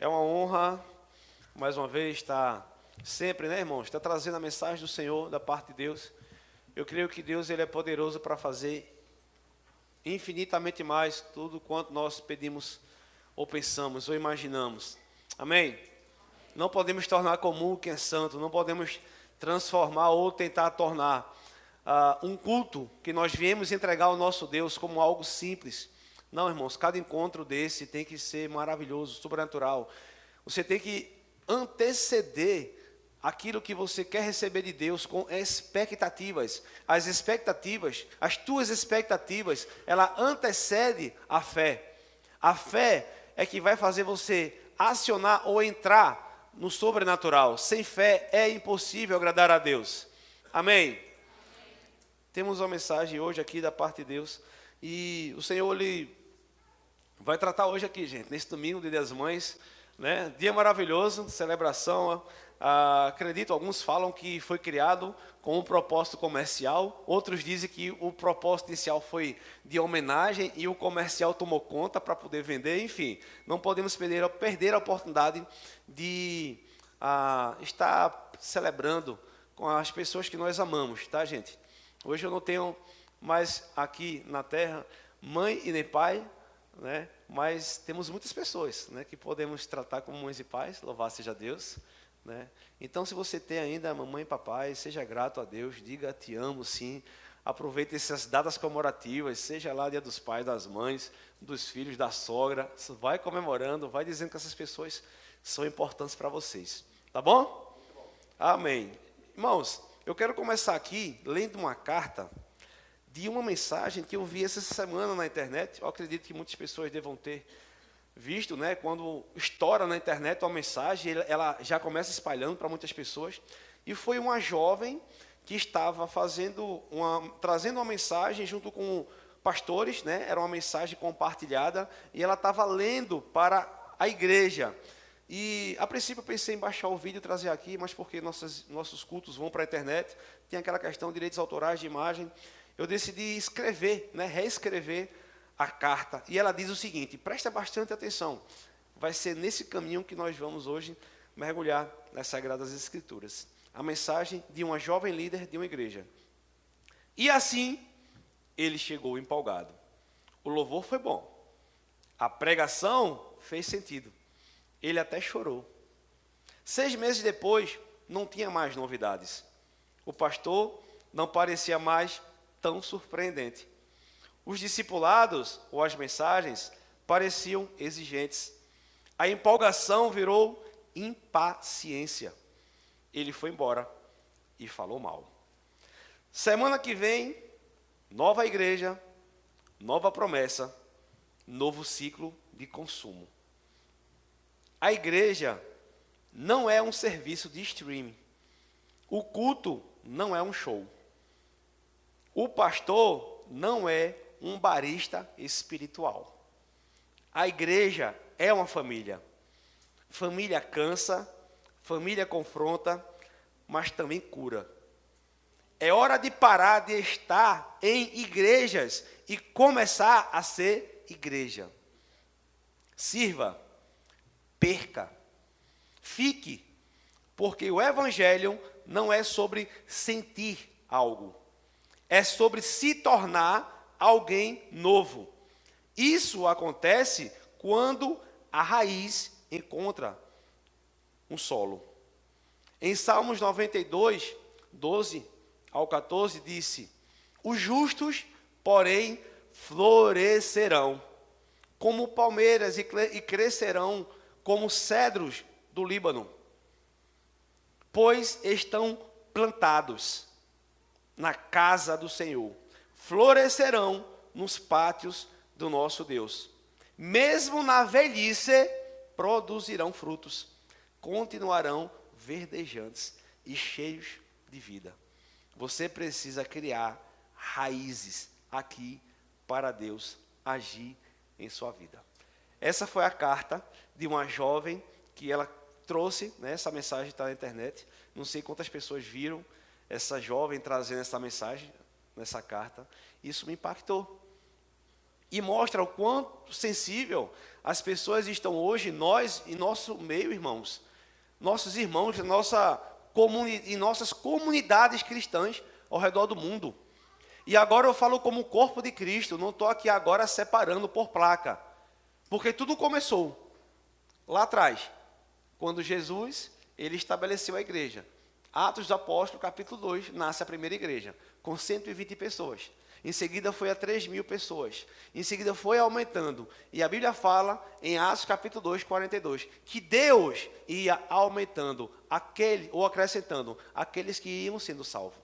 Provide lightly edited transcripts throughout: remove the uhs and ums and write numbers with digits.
É uma honra, mais uma vez, estar sempre, né, irmãos? Está trazendo a mensagem do Senhor, da parte de Deus. Eu creio que Deus ele é poderoso para fazer infinitamente mais tudo quanto nós pedimos, ou pensamos, ou imaginamos. Amém? Não podemos tornar comum quem é santo, não podemos transformar ou tentar tornar um culto que nós viemos entregar ao nosso Deus como algo simples. Não, irmãos, cada encontro desse tem que ser maravilhoso, sobrenatural. Você tem que anteceder aquilo que você quer receber de Deus com expectativas. As tuas expectativas, ela antecede a fé. A fé é que vai fazer você acionar ou entrar no sobrenatural. Sem fé é impossível agradar a Deus. Amém? Temos uma mensagem hoje aqui da parte de Deus. E o Senhor, Ele vai tratar hoje aqui, gente, nesse domingo de Dia das Mães, né? Dia maravilhoso, celebração. Acredito, alguns falam que foi criado com um propósito comercial, outros dizem que o propósito inicial foi de homenagem e o comercial tomou conta para poder vender. Enfim, não podemos perder a oportunidade de estar celebrando com as pessoas que nós amamos, tá, gente? Hoje eu não tenho mais aqui na terra mãe e nem pai, né? Mas temos muitas pessoas, né, que podemos tratar como mães e pais, louvado seja Deus, né? Então, se você tem ainda mamãe e papai, seja grato a Deus, diga te amo, sim. Aproveite essas datas comemorativas, seja lá Dia dos Pais, das Mães, dos filhos, da sogra, vai comemorando, vai dizendo que essas pessoas são importantes para vocês, tá bom? Amém. Irmãos, eu quero começar aqui lendo uma carta de uma mensagem que eu vi essa semana na internet. Eu acredito que muitas pessoas devam ter visto, né? Quando estoura na internet uma mensagem, ela já começa espalhando para muitas pessoas. E foi uma jovem que estava trazendo uma mensagem junto com pastores, né? Era uma mensagem compartilhada e ela estava lendo para a igreja. E a princípio eu pensei em baixar o vídeo e trazer aqui, mas porque nossos cultos vão para a internet, tem aquela questão de direitos autorais de imagem. Eu decidi escrever, né, reescrever a carta. E ela diz o seguinte, presta bastante atenção. Vai ser nesse caminho que nós vamos hoje mergulhar nas Sagradas Escrituras. A mensagem de uma jovem líder de uma igreja. E assim, ele chegou empolgado. O louvor foi bom. A pregação fez sentido. Ele até chorou. 6 meses depois, não tinha mais novidades. O pastor não parecia mais tão surpreendente. Os discipulados, ou as mensagens, pareciam exigentes. A empolgação virou impaciência. Ele foi embora e falou mal. Semana que vem, nova igreja, nova promessa, novo ciclo de consumo. A igreja não é um serviço de streaming. O culto não é um show. O pastor não é um barista espiritual. A igreja é uma família. Família cansa, família confronta, mas também cura. É hora de parar de estar em igrejas e começar a ser igreja. Sirva, perca, fique, porque o evangelho não é sobre sentir algo. É sobre se tornar alguém novo. Isso acontece quando a raiz encontra um solo. Em Salmos 92, 12 ao 14, disse: os justos, porém, florescerão como palmeiras e crescerão como cedros do Líbano, pois estão plantados na casa do Senhor, florescerão nos pátios do nosso Deus. Mesmo na velhice, produzirão frutos, continuarão verdejantes e cheios de vida. Você precisa criar raízes aqui para Deus agir em sua vida. Essa foi a carta de uma jovem que ela trouxe, né, essa mensagem está na internet. Não sei quantas pessoas viram essa jovem trazendo essa mensagem, nessa carta. Isso me impactou. E mostra o quanto sensível as pessoas estão hoje, nós, em nosso meio, irmãos. Nossos irmãos, em nossas comunidades cristãs ao redor do mundo. E agora eu falo como corpo de Cristo, não estou aqui agora separando por placa. Porque tudo começou lá atrás, quando Jesus, ele estabeleceu a igreja. Atos dos Apóstolos, capítulo 2, nasce a primeira igreja, com 120 pessoas. Em seguida foi a 3.000 pessoas. Em seguida foi aumentando. E a Bíblia fala, em Atos capítulo 2, 42, que Deus ia aumentando ou acrescentando aqueles que iam sendo salvos.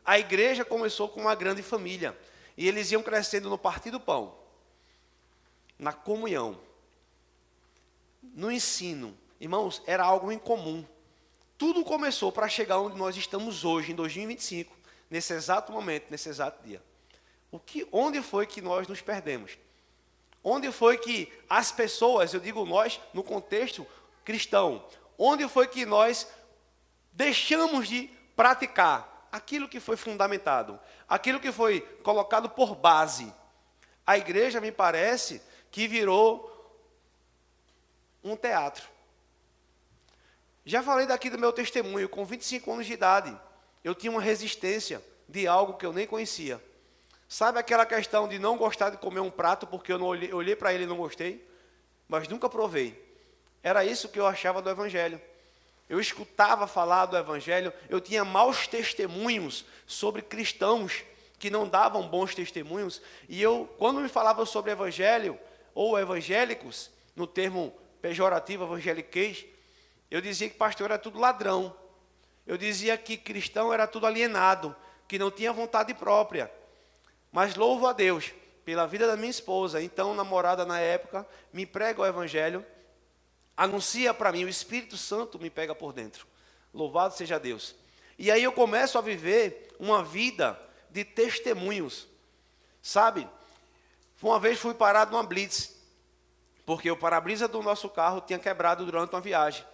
A igreja começou com uma grande família. E eles iam crescendo no partir do pão, na comunhão, no ensino. Irmãos, era algo incomum. Tudo começou para chegar onde nós estamos hoje, em 2025, nesse exato momento, nesse exato dia. Onde foi que nós nos perdemos? Onde foi que as pessoas, eu digo nós, no contexto cristão, onde foi que nós deixamos de praticar aquilo que foi fundamentado, aquilo que foi colocado por base? A igreja, me parece, que virou um teatro. Já falei daqui do meu testemunho, com 25 anos de idade, eu tinha uma resistência de algo que eu nem conhecia. Sabe aquela questão de não gostar de comer um prato porque eu olhei para ele e não gostei? Mas nunca provei. Era isso que eu achava do Evangelho. Eu escutava falar do Evangelho, eu tinha maus testemunhos sobre cristãos que não davam bons testemunhos. E quando me falava sobre Evangelho, ou evangélicos, no termo pejorativo, evangeliquez, eu dizia que pastor era tudo ladrão. Eu dizia que cristão era tudo alienado, que não tinha vontade própria. Mas louvo a Deus pela vida da minha esposa, então namorada na época, me prega o Evangelho, anuncia para mim, o Espírito Santo me pega por dentro. Louvado seja Deus. E aí eu começo a viver uma vida de testemunhos. Sabe? Uma vez fui parado numa blitz, porque o para-brisa do nosso carro tinha quebrado durante uma viagem.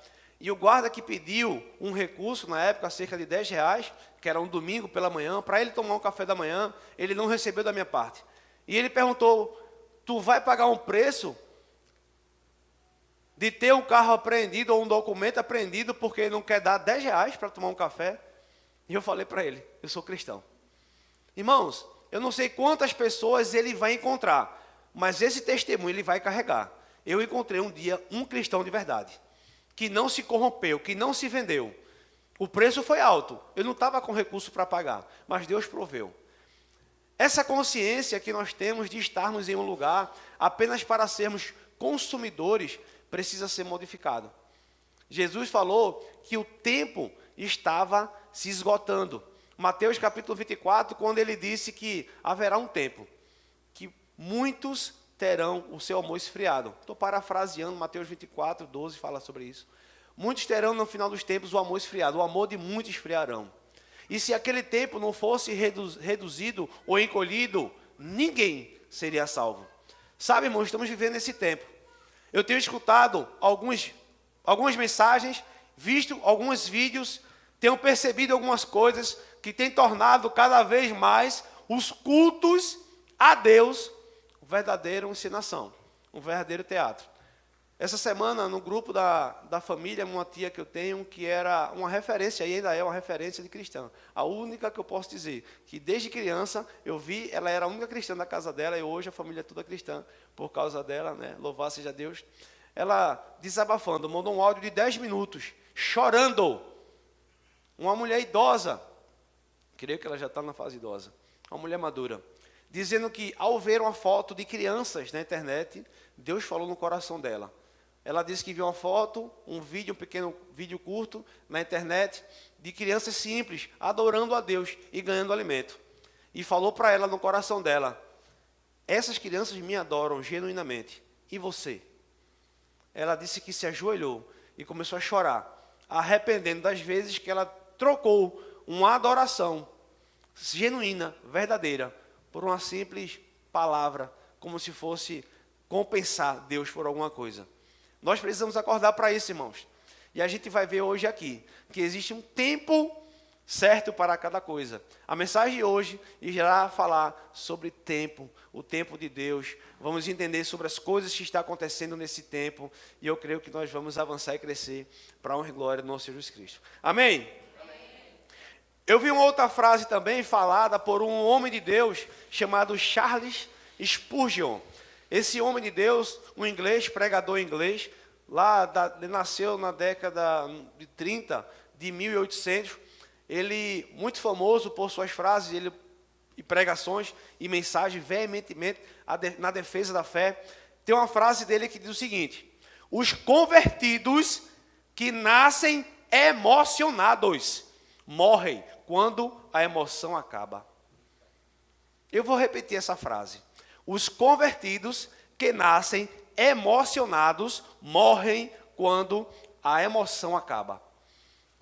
E o guarda que pediu um recurso, na época, cerca de R$10, que era um domingo pela manhã, para ele tomar um café da manhã, ele não recebeu da minha parte. E ele perguntou, tu vai pagar um preço de ter um carro apreendido ou um documento apreendido porque ele não quer dar R$10 para tomar um café? E eu falei para ele, eu sou cristão. Irmãos, eu não sei quantas pessoas ele vai encontrar, mas esse testemunho ele vai carregar. Eu encontrei um dia um cristão de verdade, que não se corrompeu, que não se vendeu. O preço foi alto, eu não estava com recurso para pagar, mas Deus proveu. Essa consciência que nós temos de estarmos em um lugar apenas para sermos consumidores, precisa ser modificada. Jesus falou que o tempo estava se esgotando. Mateus capítulo 24, quando ele disse que haverá um tempo, que muitos terão o seu amor esfriado. Estou parafraseando, Mateus 24, 12 fala sobre isso. Muitos terão no final dos tempos o amor esfriado, o amor de muitos esfriarão. E se aquele tempo não fosse reduzido ou encolhido, ninguém seria salvo. Sabe, irmãos, estamos vivendo esse tempo. Eu tenho escutado algumas mensagens, visto alguns vídeos, tenho percebido algumas coisas que têm tornado cada vez mais os cultos a Deus verdadeira encenação, um verdadeiro teatro. Essa semana, no grupo da família, uma tia que eu tenho, que era uma referência, e ainda é uma referência de cristã. A única que eu posso dizer, que desde criança eu vi, ela era a única cristã da casa dela, e hoje a família é toda cristã, por causa dela, né? Louvado seja Deus. Ela, desabafando, mandou um áudio de 10 minutos, chorando. Uma mulher idosa, creio que ela já está na fase idosa, uma mulher madura, dizendo que ao ver uma foto de crianças na internet, Deus falou no coração dela. Ela disse que viu uma foto, um pequeno vídeo curto na internet, de crianças simples, adorando a Deus e ganhando alimento. E falou para ela no coração dela, essas crianças me adoram genuinamente. E você? Ela disse que se ajoelhou e começou a chorar, arrependendo das vezes que ela trocou uma adoração genuína, verdadeira, por uma simples palavra, como se fosse compensar Deus por alguma coisa. Nós precisamos acordar para isso, irmãos. E a gente vai ver hoje aqui, que existe um tempo certo para cada coisa. A mensagem de hoje irá falar sobre tempo, o tempo de Deus. Vamos entender sobre as coisas que estão acontecendo nesse tempo. E eu creio que nós vamos avançar e crescer para a honra e glória do nosso Jesus Cristo. Amém? Eu vi uma outra frase também falada por um homem de Deus chamado Charles Spurgeon. Esse homem de Deus, um inglês, pregador inglês, ele nasceu na década de 30, de 1800. Ele, muito famoso por suas frases e pregações e mensagens veementemente na defesa da fé. Tem uma frase dele que diz o seguinte: os convertidos que nascem emocionados morrem quando a emoção acaba. Eu vou repetir essa frase. Os convertidos que nascem emocionados morrem quando a emoção acaba.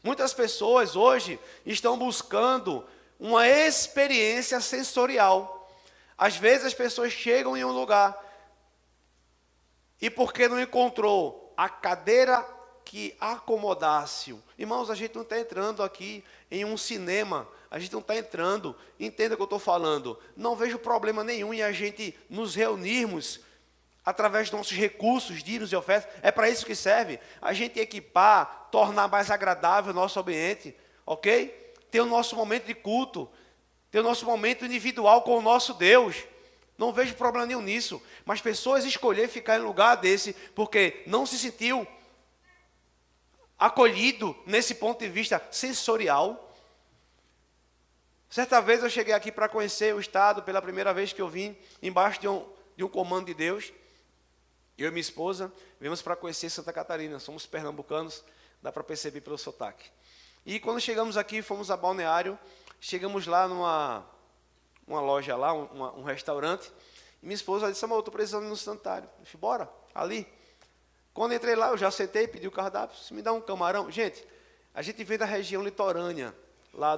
Muitas pessoas hoje estão buscando uma experiência sensorial. Às vezes as pessoas chegam em um lugar e porque não encontrou a cadeira que acomodasse. Irmãos, a gente não está entrando aqui em um cinema, a gente não está entrando, entenda o que eu estou falando. Não vejo problema nenhum em a gente nos reunirmos através dos nossos recursos, dízimos e ofertas. É para isso que serve. A gente equipar, tornar mais agradável o nosso ambiente, ok? Ter o nosso momento de culto, ter o nosso momento individual com o nosso Deus. Não vejo problema nenhum nisso. Mas pessoas escolher ficar em lugar desse porque não se sentiu acolhido nesse ponto de vista sensorial. Certa vez eu cheguei aqui para conhecer o estado, pela primeira vez que eu vim, embaixo de um comando de Deus. Eu e minha esposa viemos para conhecer Santa Catarina, somos pernambucanos, dá para perceber pelo sotaque. E quando chegamos aqui, fomos a Balneário, chegamos lá numa loja lá, um restaurante, e minha esposa disse: amor, eu estou precisando ir no sanitário. Eu disse: bora, ali. Quando entrei lá, eu já sentei, pedi o cardápio, se me dá um camarão. Gente, a gente vem da região litorânea, lá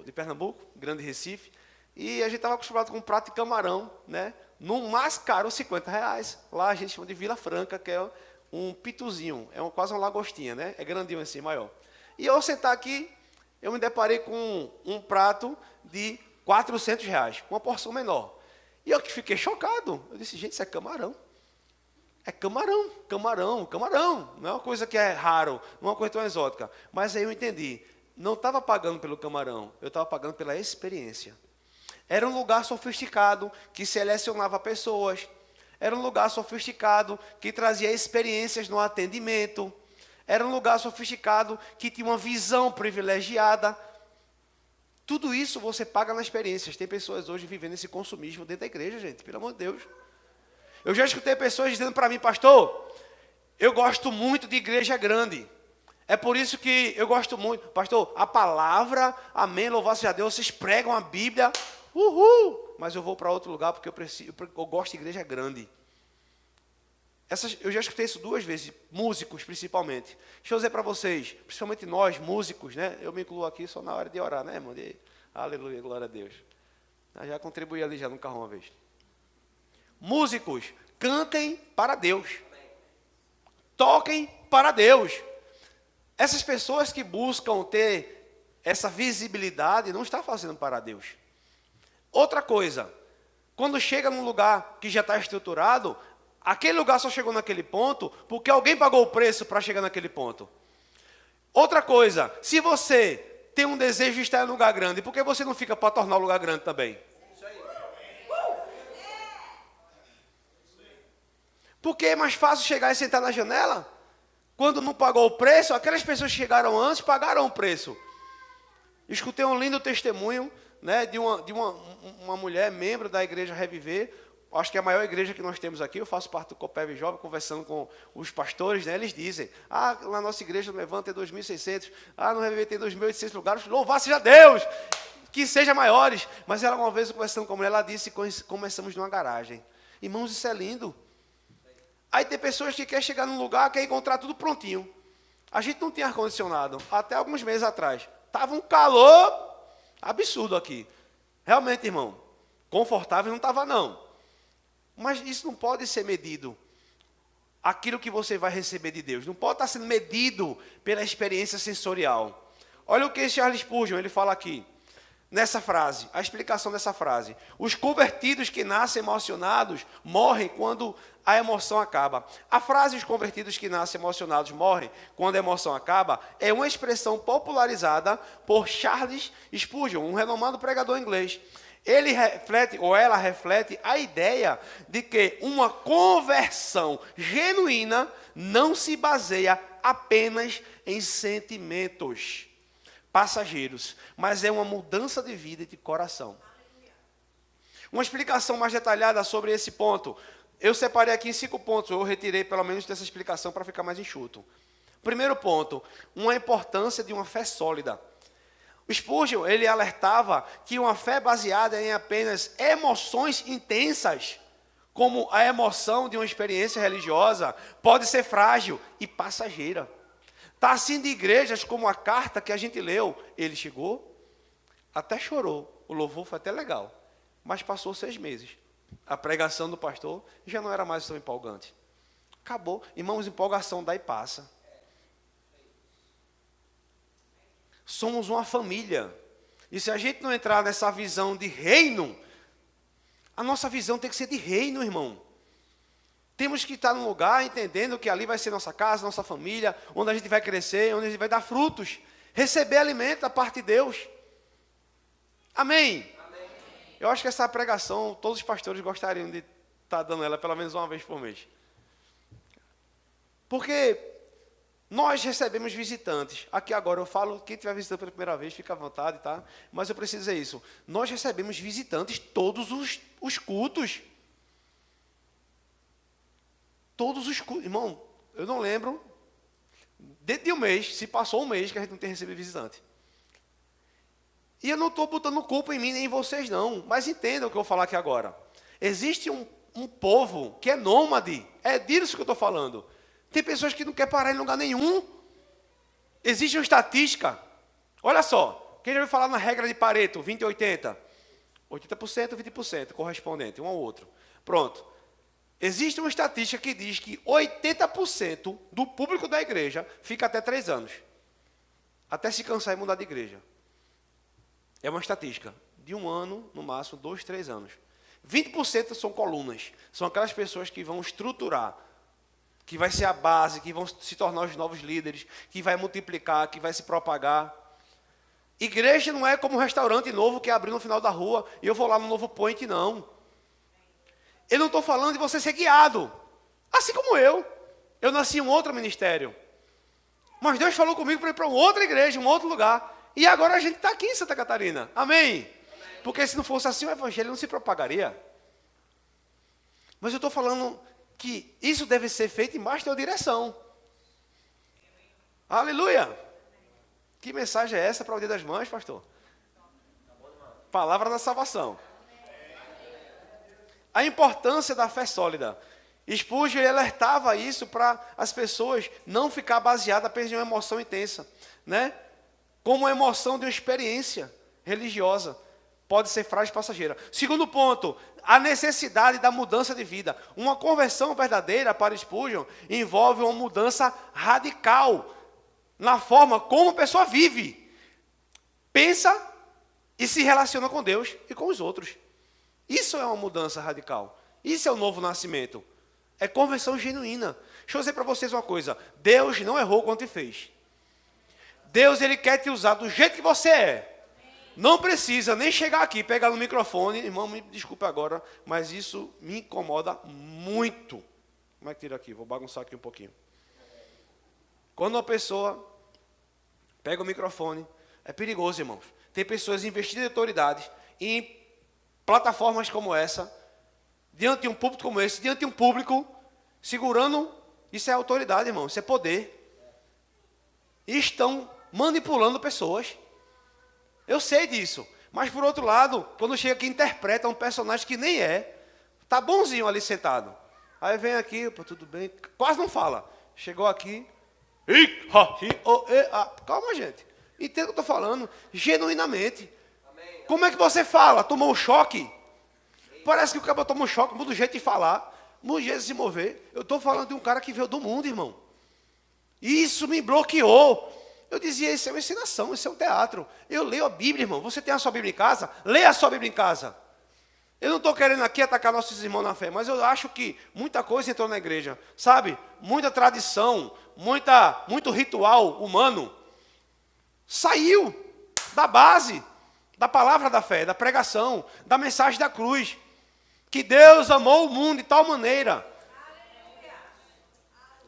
de Pernambuco, Grande Recife, e a gente estava acostumado com um prato de camarão, né? No mais caro, R$50. Lá a gente chama de Vila Franca, que é um pituzinho, quase uma lagostinha, né? É grandinho assim, maior. E ao sentar aqui, eu me deparei com um prato de R$400, uma porção menor. E eu que fiquei chocado. Eu disse: gente, isso é camarão. É camarão, camarão, camarão. Não é uma coisa que é raro, não é uma coisa tão exótica. Mas aí eu entendi. Não estava pagando pelo camarão, eu estava pagando pela experiência. Era um lugar sofisticado que selecionava pessoas. Era um lugar sofisticado que trazia experiências no atendimento. Era um lugar sofisticado que tinha uma visão privilegiada. Tudo isso você paga na experiência. Tem pessoas hoje vivendo esse consumismo dentro da igreja, gente, pelo amor de Deus. Eu já escutei pessoas dizendo para mim: pastor, eu gosto muito de igreja grande. É por isso que eu gosto muito. Pastor, a palavra, amém, louvado seja Deus, vocês pregam a Bíblia, uhul, mas eu vou para outro lugar porque eu gosto de igreja grande. Eu já escutei isso 2 vezes, músicos principalmente. Deixa eu dizer para vocês, principalmente nós, músicos, né? Eu me incluo aqui só na hora de orar, né, irmão? Aleluia, glória a Deus. Eu já contribuí ali já no carro uma vez. Músicos, cantem para Deus. Toquem para Deus. Essas pessoas que buscam ter essa visibilidade não estão fazendo para Deus. Outra coisa, quando chega num lugar que já está estruturado, aquele lugar só chegou naquele ponto porque alguém pagou o preço para chegar naquele ponto. Outra coisa, se você tem um desejo de estar em um lugar grande, por que você não fica para tornar o lugar grande também? Porque é mais fácil chegar e sentar na janela? Quando não pagou o preço, aquelas pessoas que chegaram antes pagaram o preço. Escutei um lindo testemunho, né, de uma mulher, membro da igreja Reviver, acho que é a maior igreja que nós temos aqui. Eu faço parte do Copeve Jovem, conversando com os pastores, né, eles dizem: na nossa igreja no Levanta tem 2.600, no Reviver tem 2.800 lugares, louvado seja Deus, que sejam maiores. Mas ela, uma vez conversando com a mulher, ela disse: começamos numa garagem. Irmãos, isso é lindo. Aí tem pessoas que querem chegar num lugar, querem encontrar tudo prontinho. A gente não tinha ar-condicionado, até alguns meses atrás. Estava um calor absurdo aqui. Realmente, irmão, confortável não estava não. Mas isso não pode ser medido. Aquilo que você vai receber de Deus não pode estar sendo medido pela experiência sensorial. Olha o que Charles Spurgeon ele fala aqui, nessa frase, a explicação dessa frase. Os convertidos que nascem emocionados morrem quando a emoção acaba. A frase os convertidos que nascem emocionados morrem quando a emoção acaba é uma expressão popularizada por Charles Spurgeon, um renomado pregador inglês. Ele reflete, ou ela reflete, a ideia de que uma conversão genuína não se baseia apenas em sentimentos passageiros, mas é uma mudança de vida e de coração. Uma explicação mais detalhada sobre esse ponto. Eu separei aqui em 5 pontos, eu retirei pelo menos dessa explicação para ficar mais enxuto. Primeiro ponto, uma importância de uma fé sólida. O Spurgeon, ele alertava que uma fé baseada em apenas emoções intensas, como a emoção de uma experiência religiosa, pode ser frágil e passageira. Está assim de igrejas como a carta que a gente leu. Ele chegou, até chorou, o louvor foi até legal, mas passou 6 meses. A pregação do pastor já não era mais tão empolgante. Acabou. Irmãos, empolgação dá e passa. Somos uma família. E se a gente não entrar nessa visão de reino, a nossa visão tem que ser de reino, irmão. Temos que estar num lugar entendendo que ali vai ser nossa casa, nossa família, onde a gente vai crescer, onde a gente vai dar frutos, receber alimento da parte de Deus. Amém? Amém. Eu acho que essa pregação, todos os pastores gostariam de estar dando ela pelo menos uma vez por mês. Porque nós recebemos visitantes. Aqui agora eu falo, quem estiver visitando pela primeira vez, fica à vontade, tá? Mas eu preciso dizer isso. Nós recebemos visitantes todos os cultos. Todos os cultos. Irmão, eu não lembro, dentro de um mês, se passou um mês que a gente não tem recebido visitante. E eu não estou botando culpa em mim nem em vocês não, mas entendam o que eu vou falar aqui agora. Existe um povo que é nômade, é disso que eu estou falando. Tem pessoas que não querem parar em lugar nenhum. Existe uma estatística. Olha só, quem já ouviu falar na regra de Pareto, 20 e 80? 80%, 20%, correspondente, um ao outro. Pronto. Existe uma estatística que diz que 80% do público da igreja fica até 3 anos. Até se cansar e mudar de igreja. É uma estatística. De 1 ano, no máximo, 2, 3 anos. 20% são colunas. São aquelas pessoas que vão estruturar, que vai ser a base, que vão se tornar os novos líderes, que vai multiplicar, que vai se propagar. Igreja não é como um restaurante novo que abriu no final da rua e eu vou lá no Novo Point, não. Eu não estou falando de você ser guiado. Assim como eu. Eu nasci em um outro ministério. Mas Deus falou comigo para ir para uma outra igreja, um outro lugar. E agora a gente está aqui em Santa Catarina. Amém? Porque se não fosse assim, o evangelho não se propagaria. Mas eu estou falando que isso deve ser feito embaixo da direção. Aleluia! Que mensagem é essa para o Dia das Mães, pastor? Palavra da salvação. A importância da fé sólida. Spurgeon alertava isso para as pessoas não ficar baseadas apenas em uma emoção intensa, né? Como uma emoção de uma experiência religiosa. Pode ser frágil e passageira. Segundo ponto, a necessidade da mudança de vida. Uma conversão verdadeira para Spurgeon envolve uma mudança radical na forma como a pessoa vive, pensa e se relaciona com Deus e com os outros. Isso é uma mudança radical. Isso é o novo nascimento. É conversão genuína. Deixa eu dizer para vocês uma coisa. Deus não errou quando te fez. Deus, ele quer te usar do jeito que você é. Não precisa nem chegar aqui, pegar no microfone. Irmão, me desculpe agora, mas isso me incomoda muito. Como é que tira aqui? Vou bagunçar aqui um pouquinho. Quando uma pessoa pega o microfone, é perigoso, irmãos. Tem pessoas investidas em autoridade em plataformas como essa, diante de um púlpito como esse, diante de um público, segurando, isso é autoridade, irmão, isso é poder. E estão manipulando pessoas. Eu sei disso. Mas, por outro lado, quando chega aqui, interpreta um personagem que nem é, tá bonzinho ali sentado. Aí vem aqui, pô, tudo bem, quase não fala. Chegou aqui, calma, gente. Entenda o que eu estou falando, genuinamente. Amém. Como é que você fala? Tomou um choque? Parece que o cara tomou um choque, muda o jeito de falar, muda o jeito de se mover. Eu estou falando de um cara que veio do mundo, irmão. Isso me bloqueou. Eu dizia, isso é uma ensinação, isso é um teatro. Eu leio a Bíblia, irmão. Você tem a sua Bíblia em casa? Leia a sua Bíblia em casa. Eu não estou querendo aqui atacar nossos irmãos na fé, mas eu acho que muita coisa entrou na igreja, sabe? Muita tradição, muito ritual humano saiu da base da palavra da fé, da pregação, da mensagem da cruz. Que Deus amou o mundo de tal maneira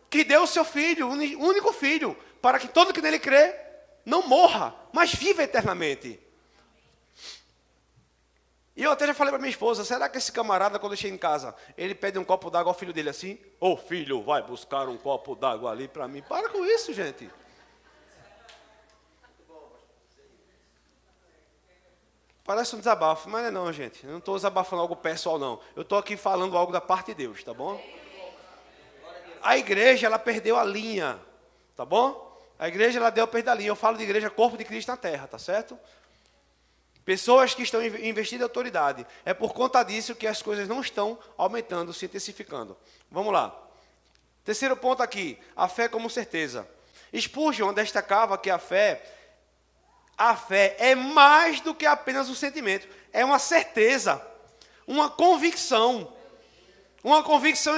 que deu o seu filho, o único filho, para que todo que nele crê não morra, mas viva eternamente. E eu até já falei para minha esposa, será que esse camarada, quando chega em casa, ele pede um copo d'água ao filho dele assim? Ô filho, vai buscar um copo d'água ali para mim. Para com isso, gente. Parece um desabafo, mas não, gente. Eu não estou desabafando algo pessoal, não. Eu estou aqui falando algo da parte de Deus, tá bom? A igreja, ela perdeu a linha, tá bom? A igreja, ela perdeu a linha. Eu falo de igreja, corpo de Cristo na terra, tá certo? Pessoas que estão investindo em autoridade. É por conta disso que as coisas não estão aumentando, se intensificando. Vamos lá. Terceiro ponto aqui, a fé como certeza. Spurgeon destacava que a fé é mais do que apenas um sentimento. É uma certeza, uma convicção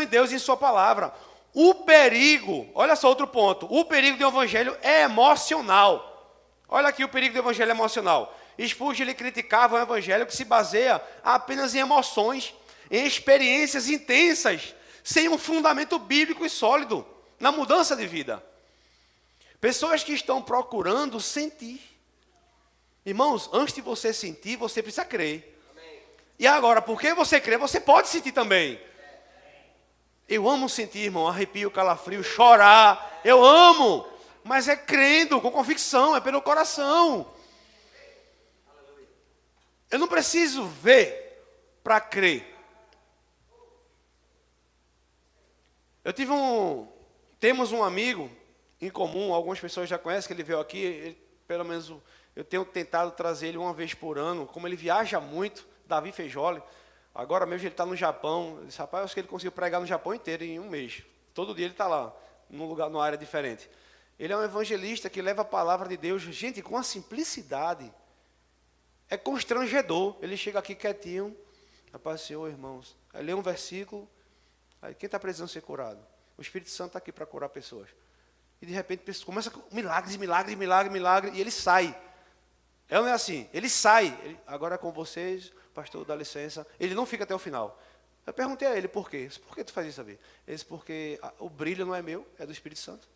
em Deus e em sua palavra. O perigo, olha só outro ponto, o perigo do evangelho é emocional. Olha aqui o perigo do evangelho emocional. Spurgeon, ele criticava o evangelho que se baseia apenas em emoções, em experiências intensas, sem um fundamento bíblico e sólido na mudança de vida. Pessoas que estão procurando sentir. Irmãos, antes de você sentir, você precisa crer. Amém. E agora, porque você crê, você pode sentir também. Eu amo sentir, irmão, arrepio, calafrio, chorar. Eu amo. Mas é crendo, com convicção, é pelo coração. Eu não preciso ver para crer. Temos um amigo em comum, algumas pessoas já conhecem, que ele veio aqui, pelo menos eu tenho tentado trazer ele uma vez por ano, como ele viaja muito, Davi Feijoli. Agora mesmo ele está no Japão. Ele disse, rapaz, eu acho que ele conseguiu pregar no Japão inteiro em um mês. Todo dia ele está lá, numa área diferente. Ele é um evangelista que leva a palavra de Deus, gente, com a simplicidade. É constrangedor. Ele chega aqui quietinho, rapaz, Senhor, irmãos. Aí lê um versículo, aí quem está precisando ser curado? O Espírito Santo está aqui para curar pessoas. E de repente começa com milagres, e ele sai. É ou não é assim? Ele sai. Agora é com vocês, pastor, dá licença. Ele não fica até o final. Eu perguntei a ele por quê. Por que tu faz isso, Davi? Ele disse, porque o brilho não é meu, é do Espírito Santo.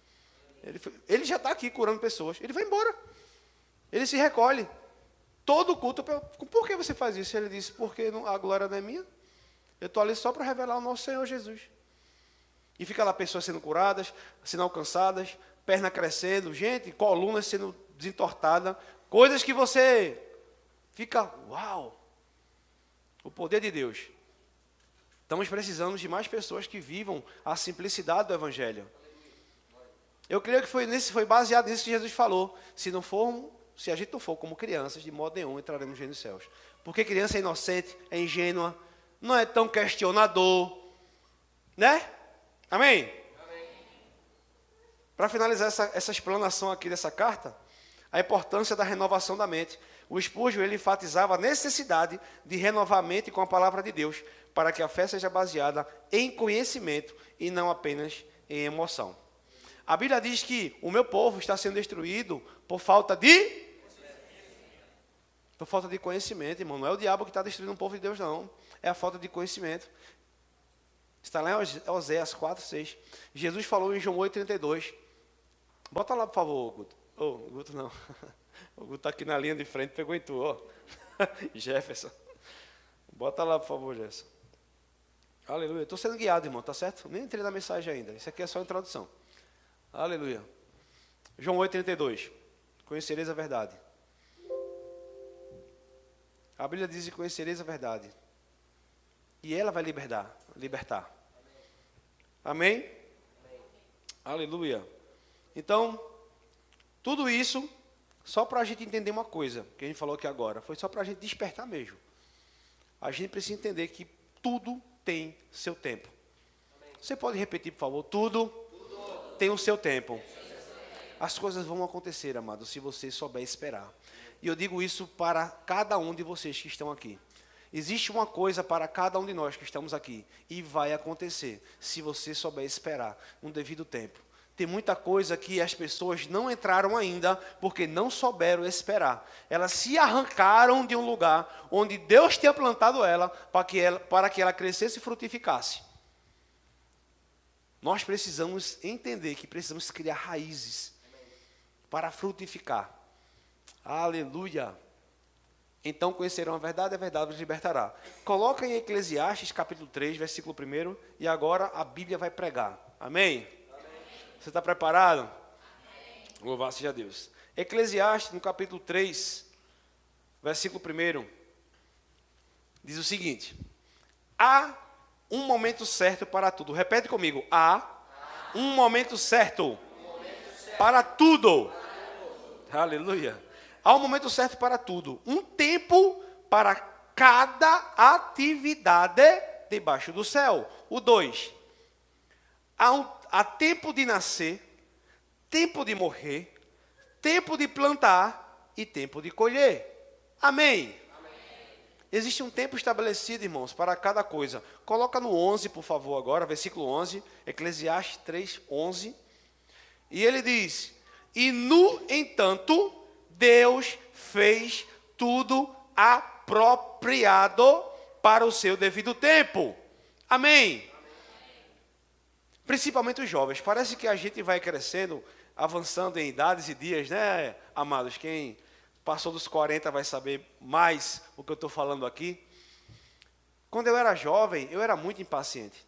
Ele já está aqui curando pessoas. Ele vai embora. Ele se recolhe. Todo culto, por que você faz isso? Ele disse, porque a glória não é minha. Eu estou ali só para revelar o nosso Senhor Jesus. E fica lá pessoas sendo curadas, sendo alcançadas, perna crescendo, gente, colunas sendo desentortadas, coisas que você fica, uau, o poder de Deus. Estamos precisando de mais pessoas que vivam a simplicidade do Evangelho. Eu creio que foi baseado nisso que Jesus falou. Se a gente não for como crianças, de modo nenhum entraremos no reino dos céus. Porque criança é inocente, é ingênua, não é tão questionador, né? Amém? Amém. Para finalizar essa explanação aqui dessa carta, a importância da renovação da mente. O Spurgeon, ele enfatizava a necessidade de renovar a mente com a palavra de Deus, para que a fé seja baseada em conhecimento e não apenas em emoção. A Bíblia diz que o meu povo está sendo destruído por falta de conhecimento, irmão. Não é o diabo que está destruindo o povo de Deus, não. É a falta de conhecimento. Está lá em Oséias 4, 6. Jesus falou em João 8, 32. Bota lá, por favor, Guto. Guto não. O Guto está aqui na linha de frente, pegou em tu, ó. Jefferson. Bota lá, por favor, Jefferson. Aleluia. Estou sendo guiado, irmão, tá certo? Nem entrei na mensagem ainda. Isso aqui é só a introdução. Aleluia. João 8, 32. Conhecereis a verdade. A Bíblia diz que conhecereis a verdade. E ela vai libertar. Amém? Amém? Aleluia. Então, tudo isso, só para a gente entender uma coisa, que a gente falou aqui agora, foi só para a gente despertar mesmo. A gente precisa entender que tudo tem seu tempo. Amém. Você pode repetir, por favor? Tudo tem o seu tempo. As coisas vão acontecer, amado, se você souber esperar. E eu digo isso para cada um de vocês que estão aqui. Existe uma coisa para cada um de nós que estamos aqui. E vai acontecer, se você souber esperar no devido tempo. Tem muita coisa que as pessoas não entraram ainda porque não souberam esperar. Elas se arrancaram de um lugar onde Deus tinha plantado ela para que ela crescesse e frutificasse. Nós precisamos entender que precisamos criar raízes para frutificar. Aleluia! Então conhecerão a verdade os libertará. Coloca em Eclesiastes capítulo 3, versículo 1, e agora a Bíblia vai pregar. Amém? Você está preparado? Amém. Louvado seja Deus. Eclesiastes, no capítulo 3, versículo 1, diz o seguinte: há um momento certo para tudo. Repete comigo. Há um momento certo para tudo. Aleluia. Há um momento certo para tudo. Um tempo para cada atividade debaixo do céu. O 2. Há tempo de nascer, tempo de morrer, tempo de plantar e tempo de colher. Amém? Amém. Existe um tempo estabelecido, irmãos, para cada coisa. Coloca no 11, por favor, agora, versículo 11, Eclesiastes 3, 11. E ele diz: e no entanto, Deus fez tudo apropriado para o seu devido tempo. Amém? Principalmente os jovens. Parece que a gente vai crescendo, avançando em idades e dias, né, amados? Quem passou dos 40 vai saber mais o que eu estou falando aqui. Quando eu era jovem, eu era muito impaciente.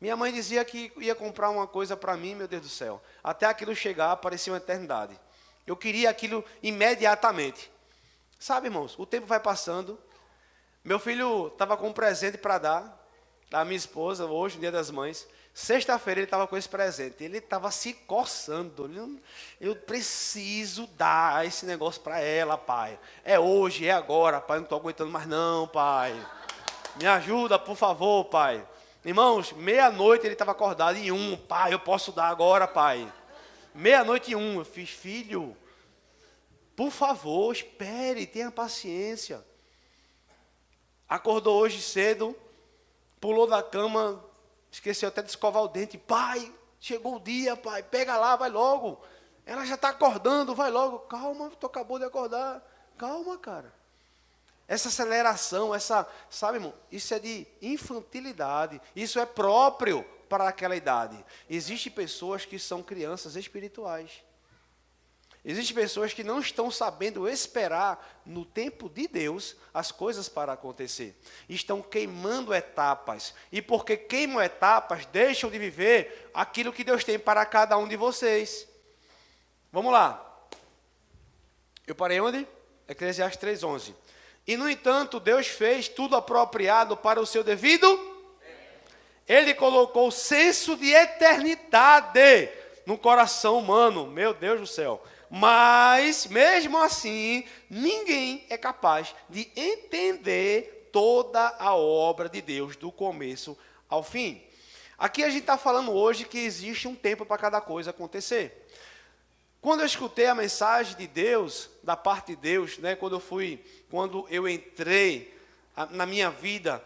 Minha mãe dizia que ia comprar uma coisa para mim, meu Deus do céu. Até aquilo chegar, parecia uma eternidade. Eu queria aquilo imediatamente. Sabe, irmãos, o tempo vai passando. Meu filho estava com um presente para dar, da minha esposa, hoje, no Dia das Mães. Sexta-feira ele estava com esse presente. Ele estava se coçando. Eu preciso dar esse negócio para ela, pai. É hoje, é agora, pai. Não estou aguentando mais não, pai. Me ajuda, por favor, pai. Irmãos, meia-noite ele estava acordado em 1. Pai, eu posso dar agora, pai. Meia-noite e 1. Eu fiz: filho, por favor, espere, tenha paciência. Acordou hoje cedo, pulou da cama, esqueceu até de escovar o dente. Pai, chegou o dia, pai, pega lá, vai logo. Ela já está acordando, vai logo. Calma, tu acabou de acordar. Calma, cara. Essa aceleração, sabe, irmão, isso é de infantilidade. Isso é próprio para aquela idade. Existem pessoas que são crianças espirituais. Existem pessoas que não estão sabendo esperar no tempo de Deus as coisas para acontecer. Estão queimando etapas. E porque queimam etapas, deixam de viver aquilo que Deus tem para cada um de vocês. Vamos lá. Eu parei onde? Eclesiastes 3:11. E, no entanto, Deus fez tudo apropriado para o seu devido. Ele colocou o senso de eternidade no coração humano. Meu Deus do céu. Mas, mesmo assim, ninguém é capaz de entender toda a obra de Deus, do começo ao fim. Aqui a gente está falando hoje que existe um tempo para cada coisa acontecer. Quando eu escutei a mensagem de Deus, da parte de Deus, né, quando eu entrei na minha vida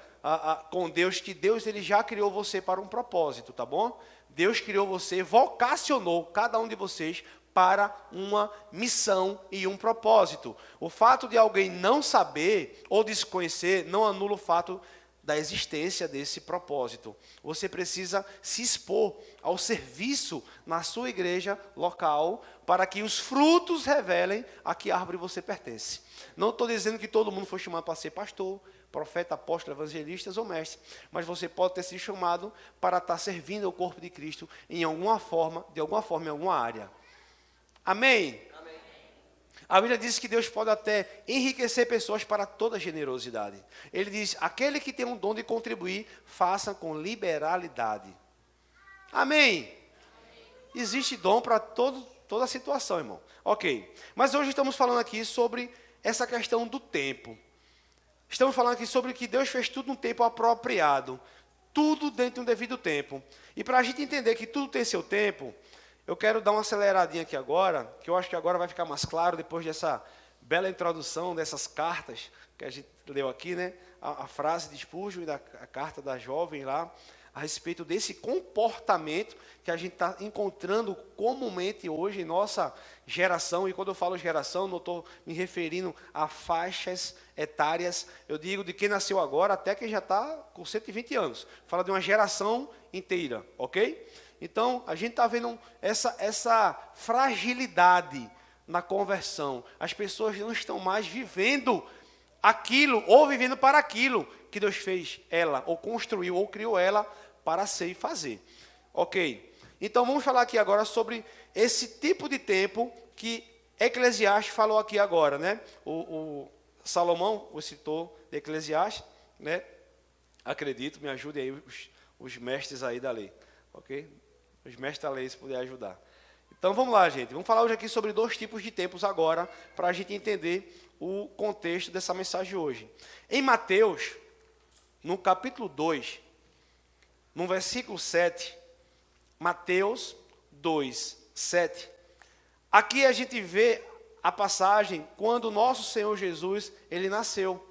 com Deus, que Deus ele já criou você para um propósito, tá bom? Deus criou você, vocacionou cada um de vocês para uma missão e um propósito. O fato de alguém não saber ou desconhecer não anula o fato da existência desse propósito. Você precisa se expor ao serviço na sua igreja local para que os frutos revelem a que árvore você pertence. Não estou dizendo que todo mundo foi chamado para ser pastor, profeta, apóstolo, evangelistas ou mestre, mas você pode ter sido chamado para estar servindo ao corpo de Cristo em alguma forma, de alguma forma, em alguma área. Amém? A Bíblia diz que Deus pode até enriquecer pessoas para toda generosidade. Ele diz: aquele que tem um dom de contribuir, faça com liberalidade. Amém? Existe dom para toda situação, irmão. Ok. Mas hoje estamos falando aqui sobre essa questão do tempo. Estamos falando aqui sobre que Deus fez tudo num tempo apropriado. Tudo dentro de um devido tempo. E para a gente entender que tudo tem seu tempo, eu quero dar uma aceleradinha aqui agora, que eu acho que agora vai ficar mais claro depois dessa bela introdução dessas cartas que a gente leu aqui, né? A frase de Spurgeon e a carta da jovem lá, a respeito desse comportamento que a gente está encontrando comumente hoje em nossa geração. E quando eu falo geração, não estou me referindo a faixas etárias, eu digo de quem nasceu agora até quem já está com 120 anos. Fala de uma geração inteira, ok? Então, a gente está vendo essa fragilidade na conversão. As pessoas não estão mais vivendo aquilo, ou vivendo para aquilo que Deus fez ela, ou construiu, ou criou ela para ser e fazer. Ok? Então, vamos falar aqui agora sobre esse tipo de tempo que Eclesiastes falou aqui agora, né? O Salomão o citou de Eclesiastes, né? Acredito, me ajudem aí os mestres aí da lei, ok? Os mestres da lei, se puder ajudar. Então, vamos lá, gente. Vamos falar hoje aqui sobre 2 tipos de tempos agora, para a gente entender o contexto dessa mensagem hoje. Em Mateus, no capítulo 2, no versículo 7, Mateus 2, 7. Aqui a gente vê a passagem quando o nosso Senhor Jesus, ele nasceu.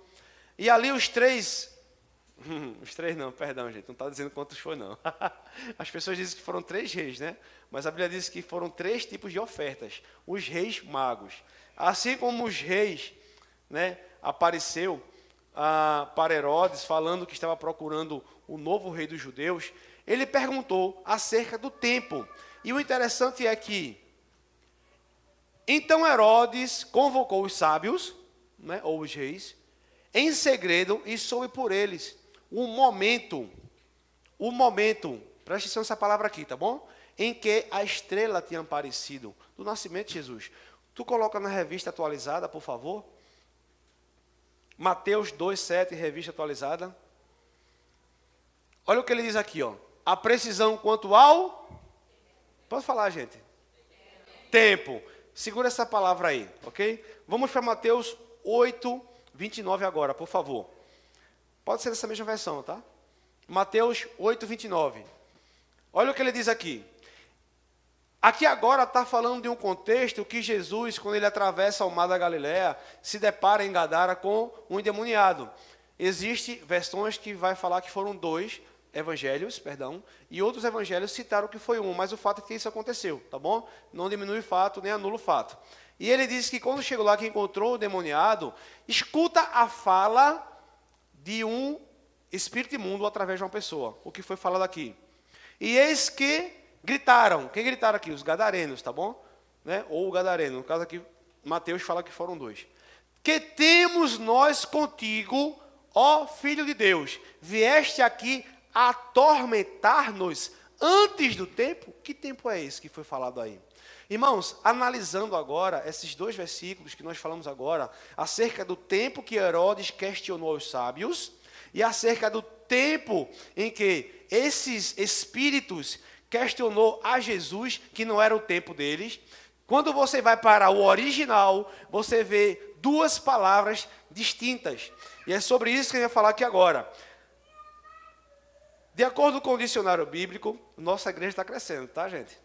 E ali os três não, perdão, gente, não está dizendo quantos foi, não. As pessoas dizem que foram 3 reis, né? Mas a Bíblia diz que foram 3 tipos de ofertas. Os reis magos. Assim como os reis, né, apareceu para Herodes, falando que estava procurando o novo rei dos judeus, ele perguntou acerca do tempo. E o interessante é que, então Herodes convocou os sábios, né, ou os reis, em segredo e soube por eles o momento, preste atenção nessa palavra aqui, tá bom? Em que a estrela tinha aparecido, do nascimento de Jesus. Tu coloca na revista atualizada, por favor. Mateus 2:7, revista atualizada. Olha o que ele diz aqui, ó. A precisão quanto ao... Pode falar, gente. Tempo. Segura essa palavra aí, ok? Vamos para Mateus 8:29 agora, por favor. Pode ser dessa mesma versão, tá? Mateus 8:29. Olha o que ele diz aqui. Aqui agora está falando de um contexto que Jesus, quando ele atravessa o mar da Galileia, se depara em Gadara com um endemoniado. Existem versões que vai falar que foram 2 evangelhos, e outros evangelhos citaram que foi um, mas o fato é que isso aconteceu, tá bom? Não diminui o fato, nem anula o fato. E ele diz que quando chegou lá que encontrou o demoniado, escuta a fala de um espírito imundo através de uma pessoa, o que foi falado aqui. E eis que gritaram. Quem gritaram aqui? Os gadarenos, tá bom? Né? Ou o gadareno. No caso aqui, Mateus fala que foram 2. Que temos nós contigo, ó Filho de Deus? Vieste aqui atormentar-nos antes do tempo? Que tempo é esse que foi falado aí? Irmãos, analisando agora esses 2 versículos que nós falamos agora, acerca do tempo que Herodes questionou os sábios, e acerca do tempo em que esses espíritos questionou a Jesus, que não era o tempo deles. Quando você vai para o original, você vê 2 palavras distintas. E é sobre isso que eu ia falar aqui agora. De acordo com o dicionário bíblico, nossa igreja está crescendo, tá, gente?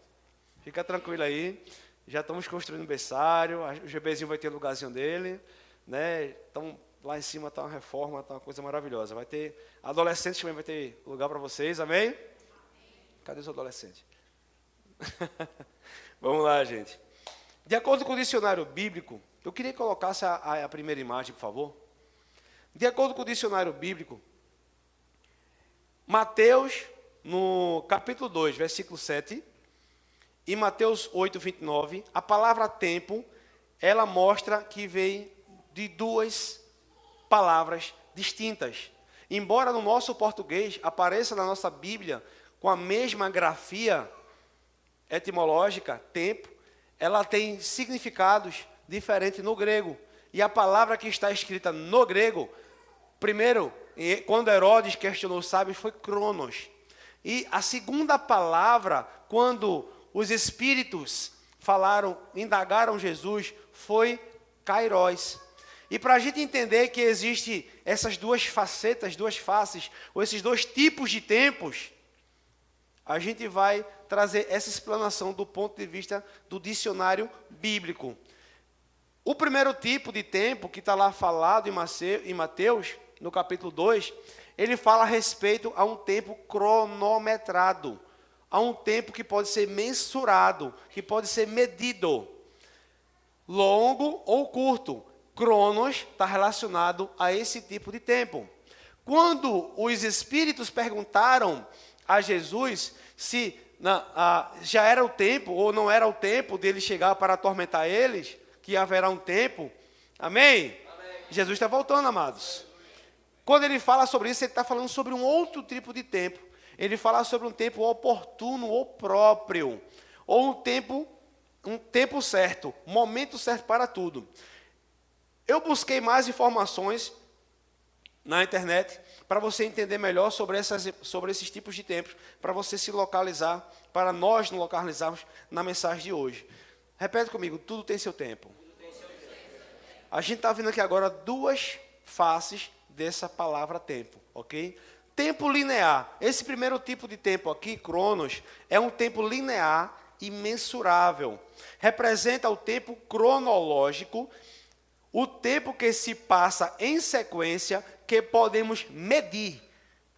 Fica tranquilo aí. Já estamos construindo um berçário, o GBzinho vai ter lugarzinho dele, né? Então, lá em cima está uma reforma, está uma coisa maravilhosa. Vai ter adolescentes também, vai ter lugar para vocês, amém? Cadê os adolescentes? Vamos lá, gente. De acordo com o dicionário bíblico, eu queria que colocasse a primeira imagem, por favor. De acordo com o dicionário bíblico, Mateus, no capítulo 2, versículo 7, e Mateus 8:29, a palavra tempo, ela mostra que vem de 2 palavras distintas. Embora no nosso português apareça na nossa Bíblia com a mesma grafia etimológica, tempo, ela tem significados diferentes no grego. E a palavra que está escrita no grego, primeiro, quando Herodes questionou os sábios, foi cronos. E a segunda palavra, quando os espíritos indagaram Jesus, foi kairos. E para a gente entender que existe essas 2 facetas, 2 faces, ou esses 2 tipos de tempos, A gente vai trazer essa explanação do ponto de vista do dicionário bíblico. O primeiro tipo de tempo, que está lá falado em Mateus, no capítulo 2, ele fala a respeito a um tempo cronometrado, a um tempo que pode ser mensurado, que pode ser medido, longo ou curto. Cronos está relacionado a esse tipo de tempo. Quando os espíritos perguntaram a Jesus se já era o tempo ou não era o tempo dele chegar para atormentar eles, que haverá um tempo, amém? Amém. Jesus está voltando, amados. Quando ele fala sobre isso, ele está falando sobre um outro tipo de tempo. Ele fala sobre um tempo oportuno ou próprio, ou um tempo certo, momento certo para tudo. Eu busquei mais informações na internet para você entender melhor sobre esses tipos de tempos, para você se localizar, para nós nos localizarmos na mensagem de hoje. Repete comigo, tudo tem seu tempo. A gente está vendo aqui agora duas faces dessa palavra tempo, ok? Tempo linear. Esse primeiro tipo de tempo aqui, cronos, é um tempo linear e mensurável. Representa o tempo cronológico, o tempo que se passa em sequência, que podemos medir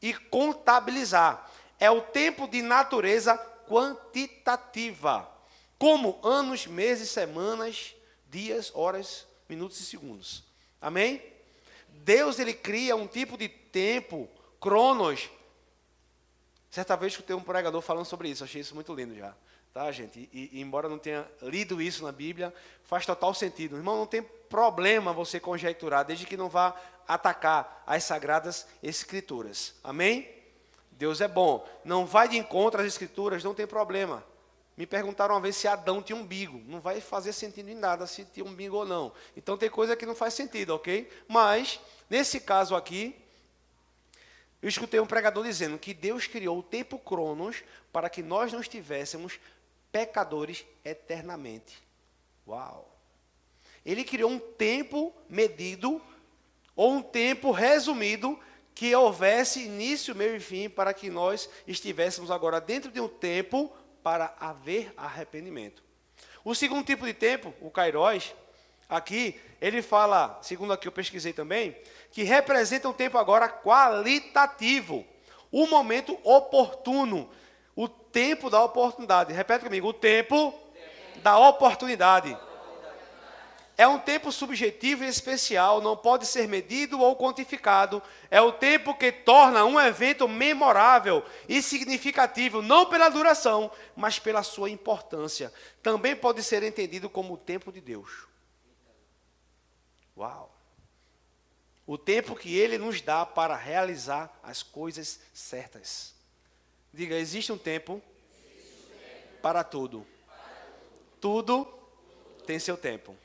e contabilizar. É o tempo de natureza quantitativa, como anos, meses, semanas, dias, horas, minutos e segundos. Amém? Deus, ele cria um tipo de tempo, cronos. Certa vez escutei um pregador falando sobre isso, achei isso muito lindo já. Tá, gente? E embora não tenha lido isso na Bíblia, faz total sentido. Irmão, não tem problema você conjecturar, desde que não vá atacar as Sagradas Escrituras. Amém? Deus é bom. Não vai de encontro às Escrituras, não tem problema. Me perguntaram uma vez se Adão tinha umbigo. Não vai fazer sentido em nada se tinha umbigo ou não. Então tem coisa que não faz sentido, ok? Mas, nesse caso aqui, eu escutei um pregador dizendo que Deus criou o tempo cronos para que nós não estivéssemos pecadores eternamente. Uau! Ele criou um tempo medido, ou um tempo resumido, que houvesse início, meio e fim, para que nós estivéssemos agora dentro de um tempo para haver arrependimento. O segundo tipo de tempo, o kairos, aqui, ele fala, segundo aqui eu pesquisei também, que representa um tempo agora qualitativo, o momento oportuno, o tempo da oportunidade. Repete comigo, o tempo da oportunidade. É um tempo subjetivo e especial, não pode ser medido ou quantificado. É o tempo que torna um evento memorável e significativo, não pela duração, mas pela sua importância. Também pode ser entendido como o tempo de Deus. Uau! O tempo que Ele nos dá para realizar as coisas certas. Diga, existe um tempo para tudo. Tudo tem seu tempo.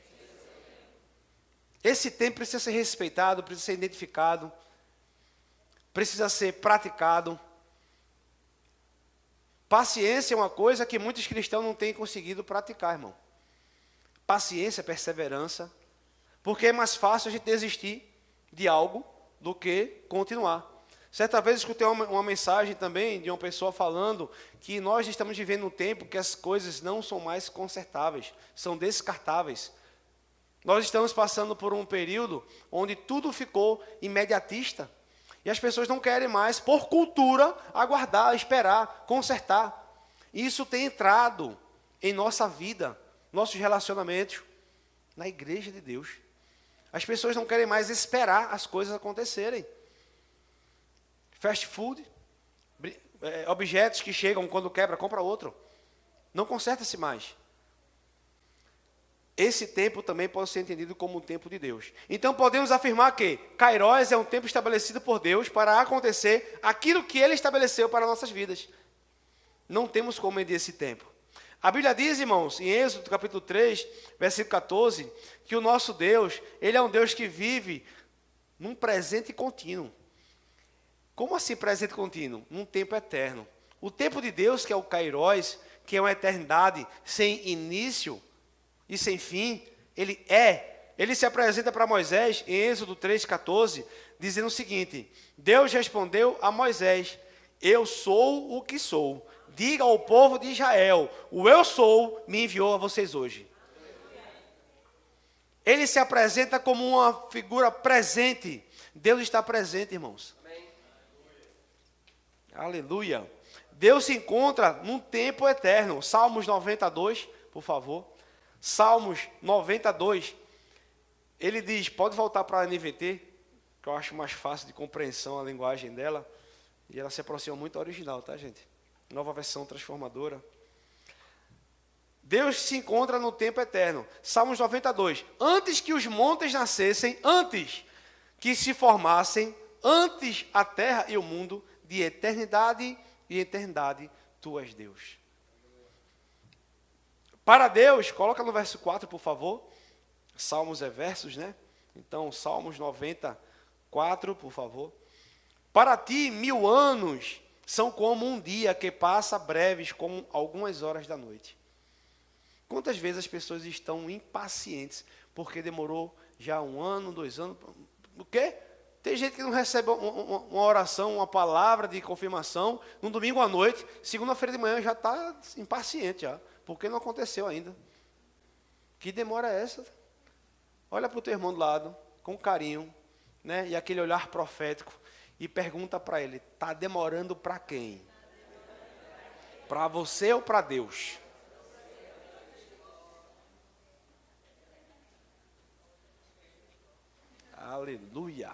Esse tempo precisa ser respeitado, precisa ser identificado, precisa ser praticado. Paciência é uma coisa que muitos cristãos não têm conseguido praticar, irmão. Paciência, perseverança, porque é mais fácil a gente desistir de algo do que continuar. Certa vez escutei uma mensagem também de uma pessoa falando que nós estamos vivendo um tempo que as coisas não são mais consertáveis, são descartáveis. Nós estamos passando por um período onde tudo ficou imediatista. E as pessoas não querem mais, por cultura, aguardar, esperar, consertar. E isso tem entrado em nossa vida, nossos relacionamentos, na igreja de Deus. As pessoas não querem mais esperar as coisas acontecerem. Fast food, objetos que chegam quando quebra, compra outro. Não conserta-se mais. Esse tempo também pode ser entendido como o tempo de Deus. Então podemos afirmar que kairos é um tempo estabelecido por Deus para acontecer aquilo que Ele estabeleceu para nossas vidas. Não temos como medir esse tempo. A Bíblia diz, irmãos, em Êxodo capítulo 3, versículo 14, que o nosso Deus, Ele é um Deus que vive num presente contínuo. Como assim presente contínuo? Num tempo eterno. O tempo de Deus, que é o kairos, que é uma eternidade sem início e sem fim, ele se apresenta para Moisés em Êxodo 3,14, dizendo o seguinte: Deus respondeu a Moisés: eu sou o que sou. Diga ao povo de Israel, o eu sou me enviou a vocês hoje. Ele se apresenta como uma figura presente. Deus está presente, irmãos. Amém. Aleluia. Deus se encontra num tempo eterno. Salmos 92, por favor. Salmos 92. Ele diz, pode voltar para a NVT, que eu acho mais fácil de compreensão a linguagem dela. E ela se aproxima muito da original, tá, gente? Nova versão transformadora. Deus se encontra no tempo eterno. Salmos 92. Antes que os montes nascessem, antes que se formassem, antes a terra e o mundo, de eternidade e eternidade, tu és Deus. Para Deus, coloca no verso 4, por favor. Salmos é versos, né? Então, Salmos 94, por favor. Para ti, 1000 anos são como um dia que passa breves, como algumas horas da noite. Quantas vezes as pessoas estão impacientes porque demorou já 1 ano, 2 anos? O quê? Tem gente que não recebe uma oração, uma palavra de confirmação no domingo à noite, segunda-feira de manhã já está impaciente já, porque não aconteceu ainda. Que demora é essa? Olha para o teu irmão do lado, com carinho, né? E aquele olhar profético, e pergunta para ele, está demorando para quem? Para você ou para Deus? Aleluia.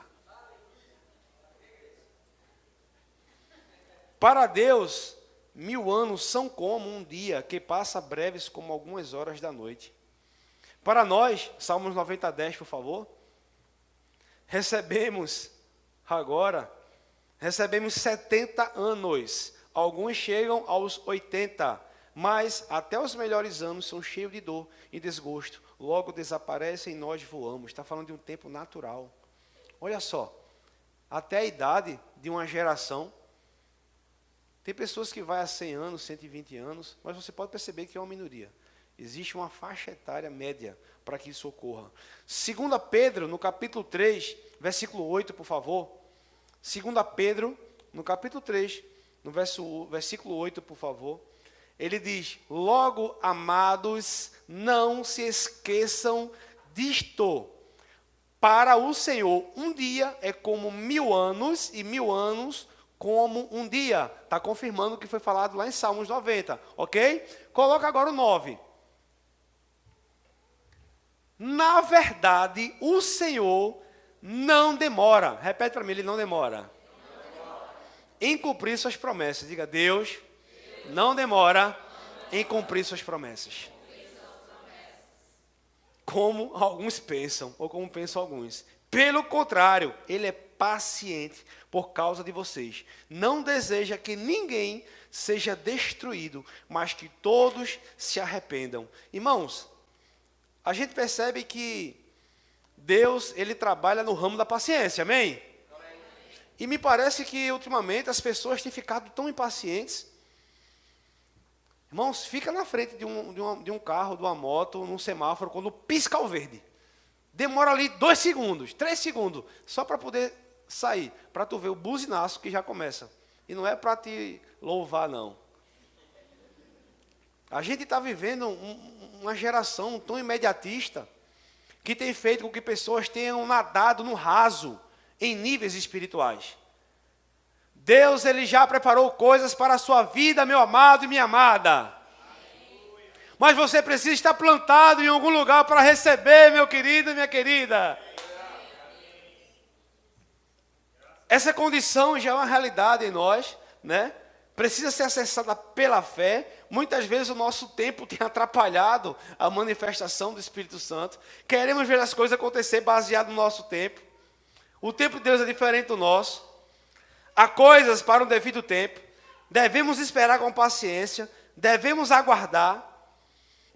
Para Deus, 1000 anos são como um dia que passa breves como algumas horas da noite. Para nós, Salmos 90, 10, por favor. Recebemos 70 anos. Alguns chegam aos 80, mas até os melhores anos são cheios de dor e desgosto. Logo desaparecem e nós voamos. Está falando de um tempo natural. Olha só, até a idade de uma geração, tem pessoas que vai a 100 anos, 120 anos, mas você pode perceber que é uma minoria. Existe uma faixa etária média para que isso ocorra. 2 Pedro, no capítulo 3, versículo 8, por favor. 2 Pedro, no capítulo 3, no versículo 8, por favor. Ele diz, logo, amados, não se esqueçam disto. Para o Senhor, um dia é como 1000 anos, e 1000 anos como um dia. Está confirmando o que foi falado lá em Salmos 90, ok? Coloca agora o 9. Na verdade, o Senhor não demora. Repete para mim, ele não demora. Em cumprir suas promessas. Diga, Deus não demora em cumprir suas promessas. Como alguns pensam, ou como pensam alguns. Pelo contrário, ele é paciente por causa de vocês. Não deseja que ninguém seja destruído, mas que todos se arrependam. Irmãos, a gente percebe que Deus, ele trabalha no ramo da paciência, amém? Amém. E me parece que ultimamente as pessoas têm ficado tão impacientes. Irmãos, fica na frente de um carro, de uma moto, num semáforo, quando pisca o verde. Demora ali 2 segundos, 3 segundos, só para poder sair, para tu ver o buzinaço que já começa. E não é para te louvar, não. A gente está vivendo uma geração tão imediatista, que tem feito com que pessoas tenham nadado no raso, em níveis espirituais. Deus, ele já preparou coisas para a sua vida, meu amado e minha amada. Mas você precisa estar plantado em algum lugar para receber, meu querido e minha querida. Essa condição já é uma realidade em nós, né? Precisa ser acessada pela fé. Muitas vezes o nosso tempo tem atrapalhado a manifestação do Espírito Santo. Queremos ver as coisas acontecer baseado no nosso tempo. O tempo de Deus é diferente do nosso. Há coisas para um devido tempo. Devemos esperar com paciência. Devemos aguardar.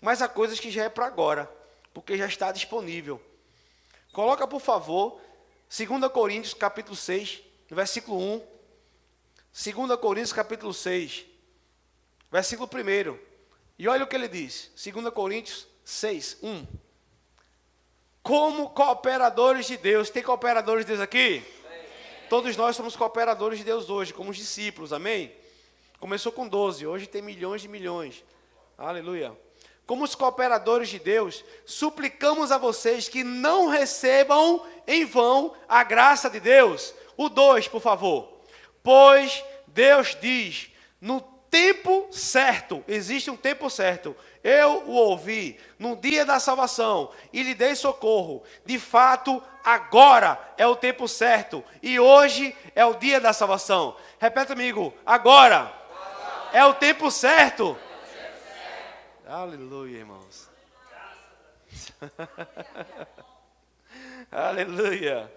Mas há coisas que já é para agora, porque já está disponível. Coloca, por favor, 2 Coríntios, capítulo 6, versículo 1. 2 Coríntios, capítulo 6, versículo 1. E olha o que ele diz. 2 Coríntios 6, 1. Como cooperadores de Deus. Tem cooperadores de Deus aqui? Amém. Todos nós somos cooperadores de Deus hoje, como os discípulos, amém? Começou com 12, hoje tem milhões de milhões. Aleluia. Como os cooperadores de Deus, suplicamos a vocês que não recebam em vão a graça de Deus. O 2, por favor. Pois Deus diz, no tempo certo, existe um tempo certo, eu o ouvi no dia da salvação e lhe dei socorro. De fato, agora é o tempo certo e hoje é o dia da salvação. Repete comigo, agora é o tempo certo. Aleluia, irmãos. Aleluia.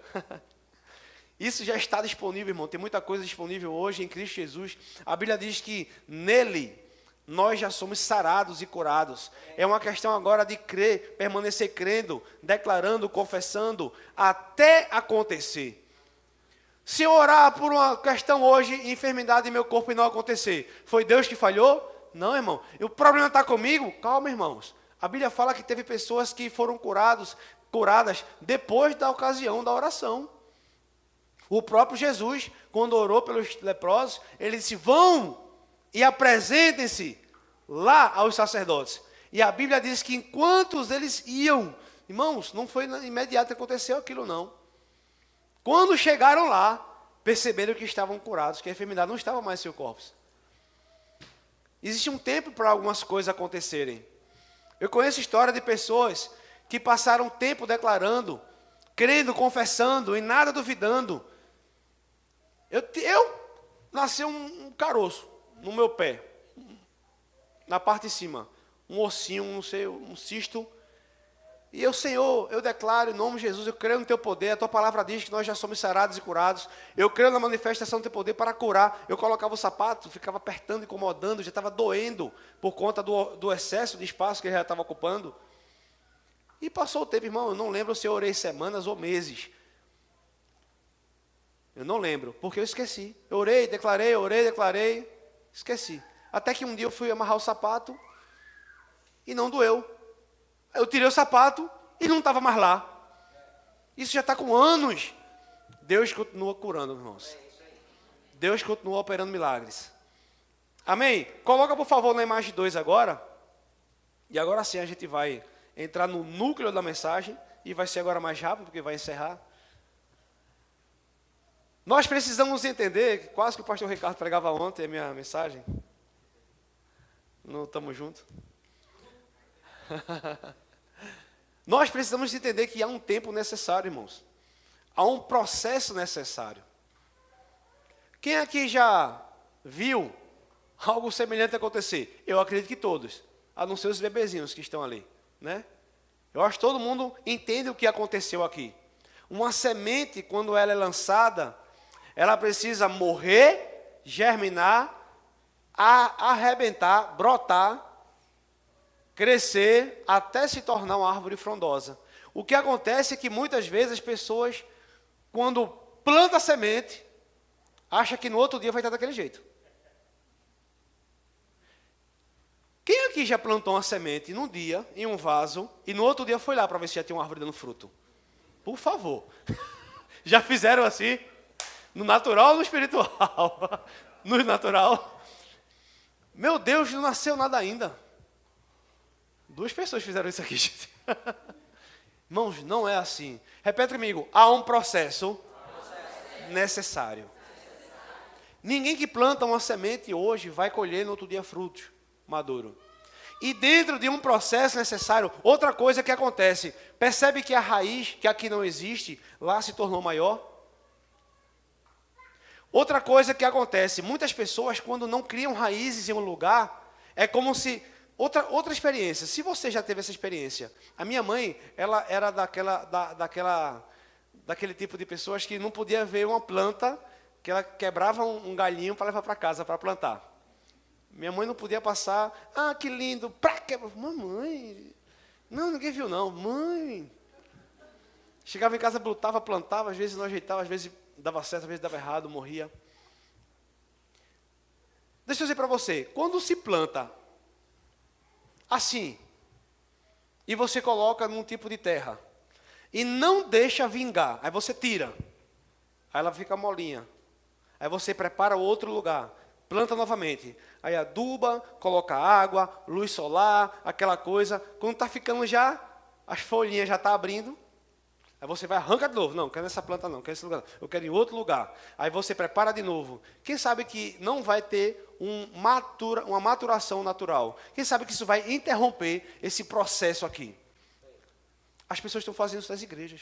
Isso já está disponível, irmão. Tem muita coisa disponível hoje em Cristo Jesus. A Bíblia diz que nele nós já somos sarados e curados. É uma questão agora de crer, permanecer crendo, declarando, confessando, até acontecer. Se eu orar por uma questão hoje, enfermidade em meu corpo e não acontecer, foi Deus que falhou? Não, irmão. O problema está comigo? Calma, irmãos. A Bíblia fala que teve pessoas que foram curadas depois da ocasião da oração. O próprio Jesus, quando orou pelos leprosos, ele disse, vão e apresentem-se lá aos sacerdotes. E a Bíblia diz que enquanto eles iam, irmãos, não foi imediato que aconteceu aquilo não. Quando chegaram lá, perceberam que estavam curados, que a enfermidade não estava mais em seu corpo. Existe um tempo para algumas coisas acontecerem. Eu conheço história de pessoas que passaram tempo declarando, crendo, confessando e nada duvidando. Nasceu um caroço no meu pé, na parte de cima, um ossinho, não sei, um cisto. E eu, Senhor, eu declaro em nome de Jesus, eu creio no teu poder, a tua palavra diz que nós já somos sarados e curados. Eu creio na manifestação do teu poder para curar. Eu colocava o sapato, ficava apertando, incomodando, já estava doendo por conta do excesso de espaço que ele já estava ocupando. E passou o tempo, irmão, eu não lembro se eu orei semanas ou meses. Eu não lembro, porque eu esqueci. Eu orei, declarei, esqueci. Até que um dia eu fui amarrar o sapato e não doeu. Eu tirei o sapato e não estava mais lá. Isso já está com anos. Deus continua curando, irmãos. Deus continua operando milagres. Amém? Coloca, por favor, na imagem 2 agora. E agora sim a gente vai entrar no núcleo da mensagem. E vai ser agora mais rápido, porque vai encerrar. Nós precisamos entender, quase que o pastor Ricardo pregava ontem a minha mensagem. Não estamos juntos. Nós precisamos entender que há um tempo necessário, irmãos. Há um processo necessário. Quem aqui já viu algo semelhante acontecer? Eu acredito que todos, a não ser os bebezinhos que estão ali, né? Eu acho que todo mundo entende o que aconteceu aqui. Uma semente, quando ela é lançada, ela precisa morrer, germinar, arrebentar, brotar, crescer até se tornar uma árvore frondosa. O que acontece é que muitas vezes as pessoas, quando plantam a semente, acham que no outro dia vai estar daquele jeito. Quem aqui já plantou uma semente num dia, em um vaso, e no outro dia foi lá para ver se já tinha uma árvore dando fruto? Por favor. Já fizeram assim? No natural ou no espiritual? No natural. Meu Deus, não nasceu nada ainda. 2 pessoas fizeram isso aqui, gente. Irmãos, não é assim. Repete comigo. Há um processo necessário. Ninguém que planta uma semente hoje vai colher no outro dia frutos maduro. E dentro de um processo necessário, outra coisa que acontece. Percebe que a raiz, que aqui não existe, lá se tornou maior? Outra coisa que acontece. Muitas pessoas, quando não criam raízes em um lugar, é como se... Outra experiência, se você já teve essa experiência, a minha mãe, ela era daquele tipo de pessoas que não podia ver uma planta, que ela quebrava um galhinho para levar para casa, para plantar. Minha mãe não podia passar, que lindo, mamãe, não, ninguém viu não, mãe. Chegava em casa, brotava, plantava, às vezes não ajeitava, às vezes dava certo, às vezes dava errado, morria. Deixa eu dizer para você, quando se planta assim, e você coloca num tipo de terra, e não deixa vingar, aí você tira, aí ela fica molinha, aí você prepara outro lugar, planta novamente. Aí aduba, coloca água, luz solar, aquela coisa. Quando está ficando já, as folhinhas já estão abrindo. Aí você vai, arranca de novo. Não, quero nessa planta não, quero nesse lugar não. Eu quero em outro lugar. Aí você prepara de novo. Quem sabe que não vai ter uma maturação natural? Quem sabe que isso vai interromper esse processo aqui? As pessoas estão fazendo isso nas igrejas.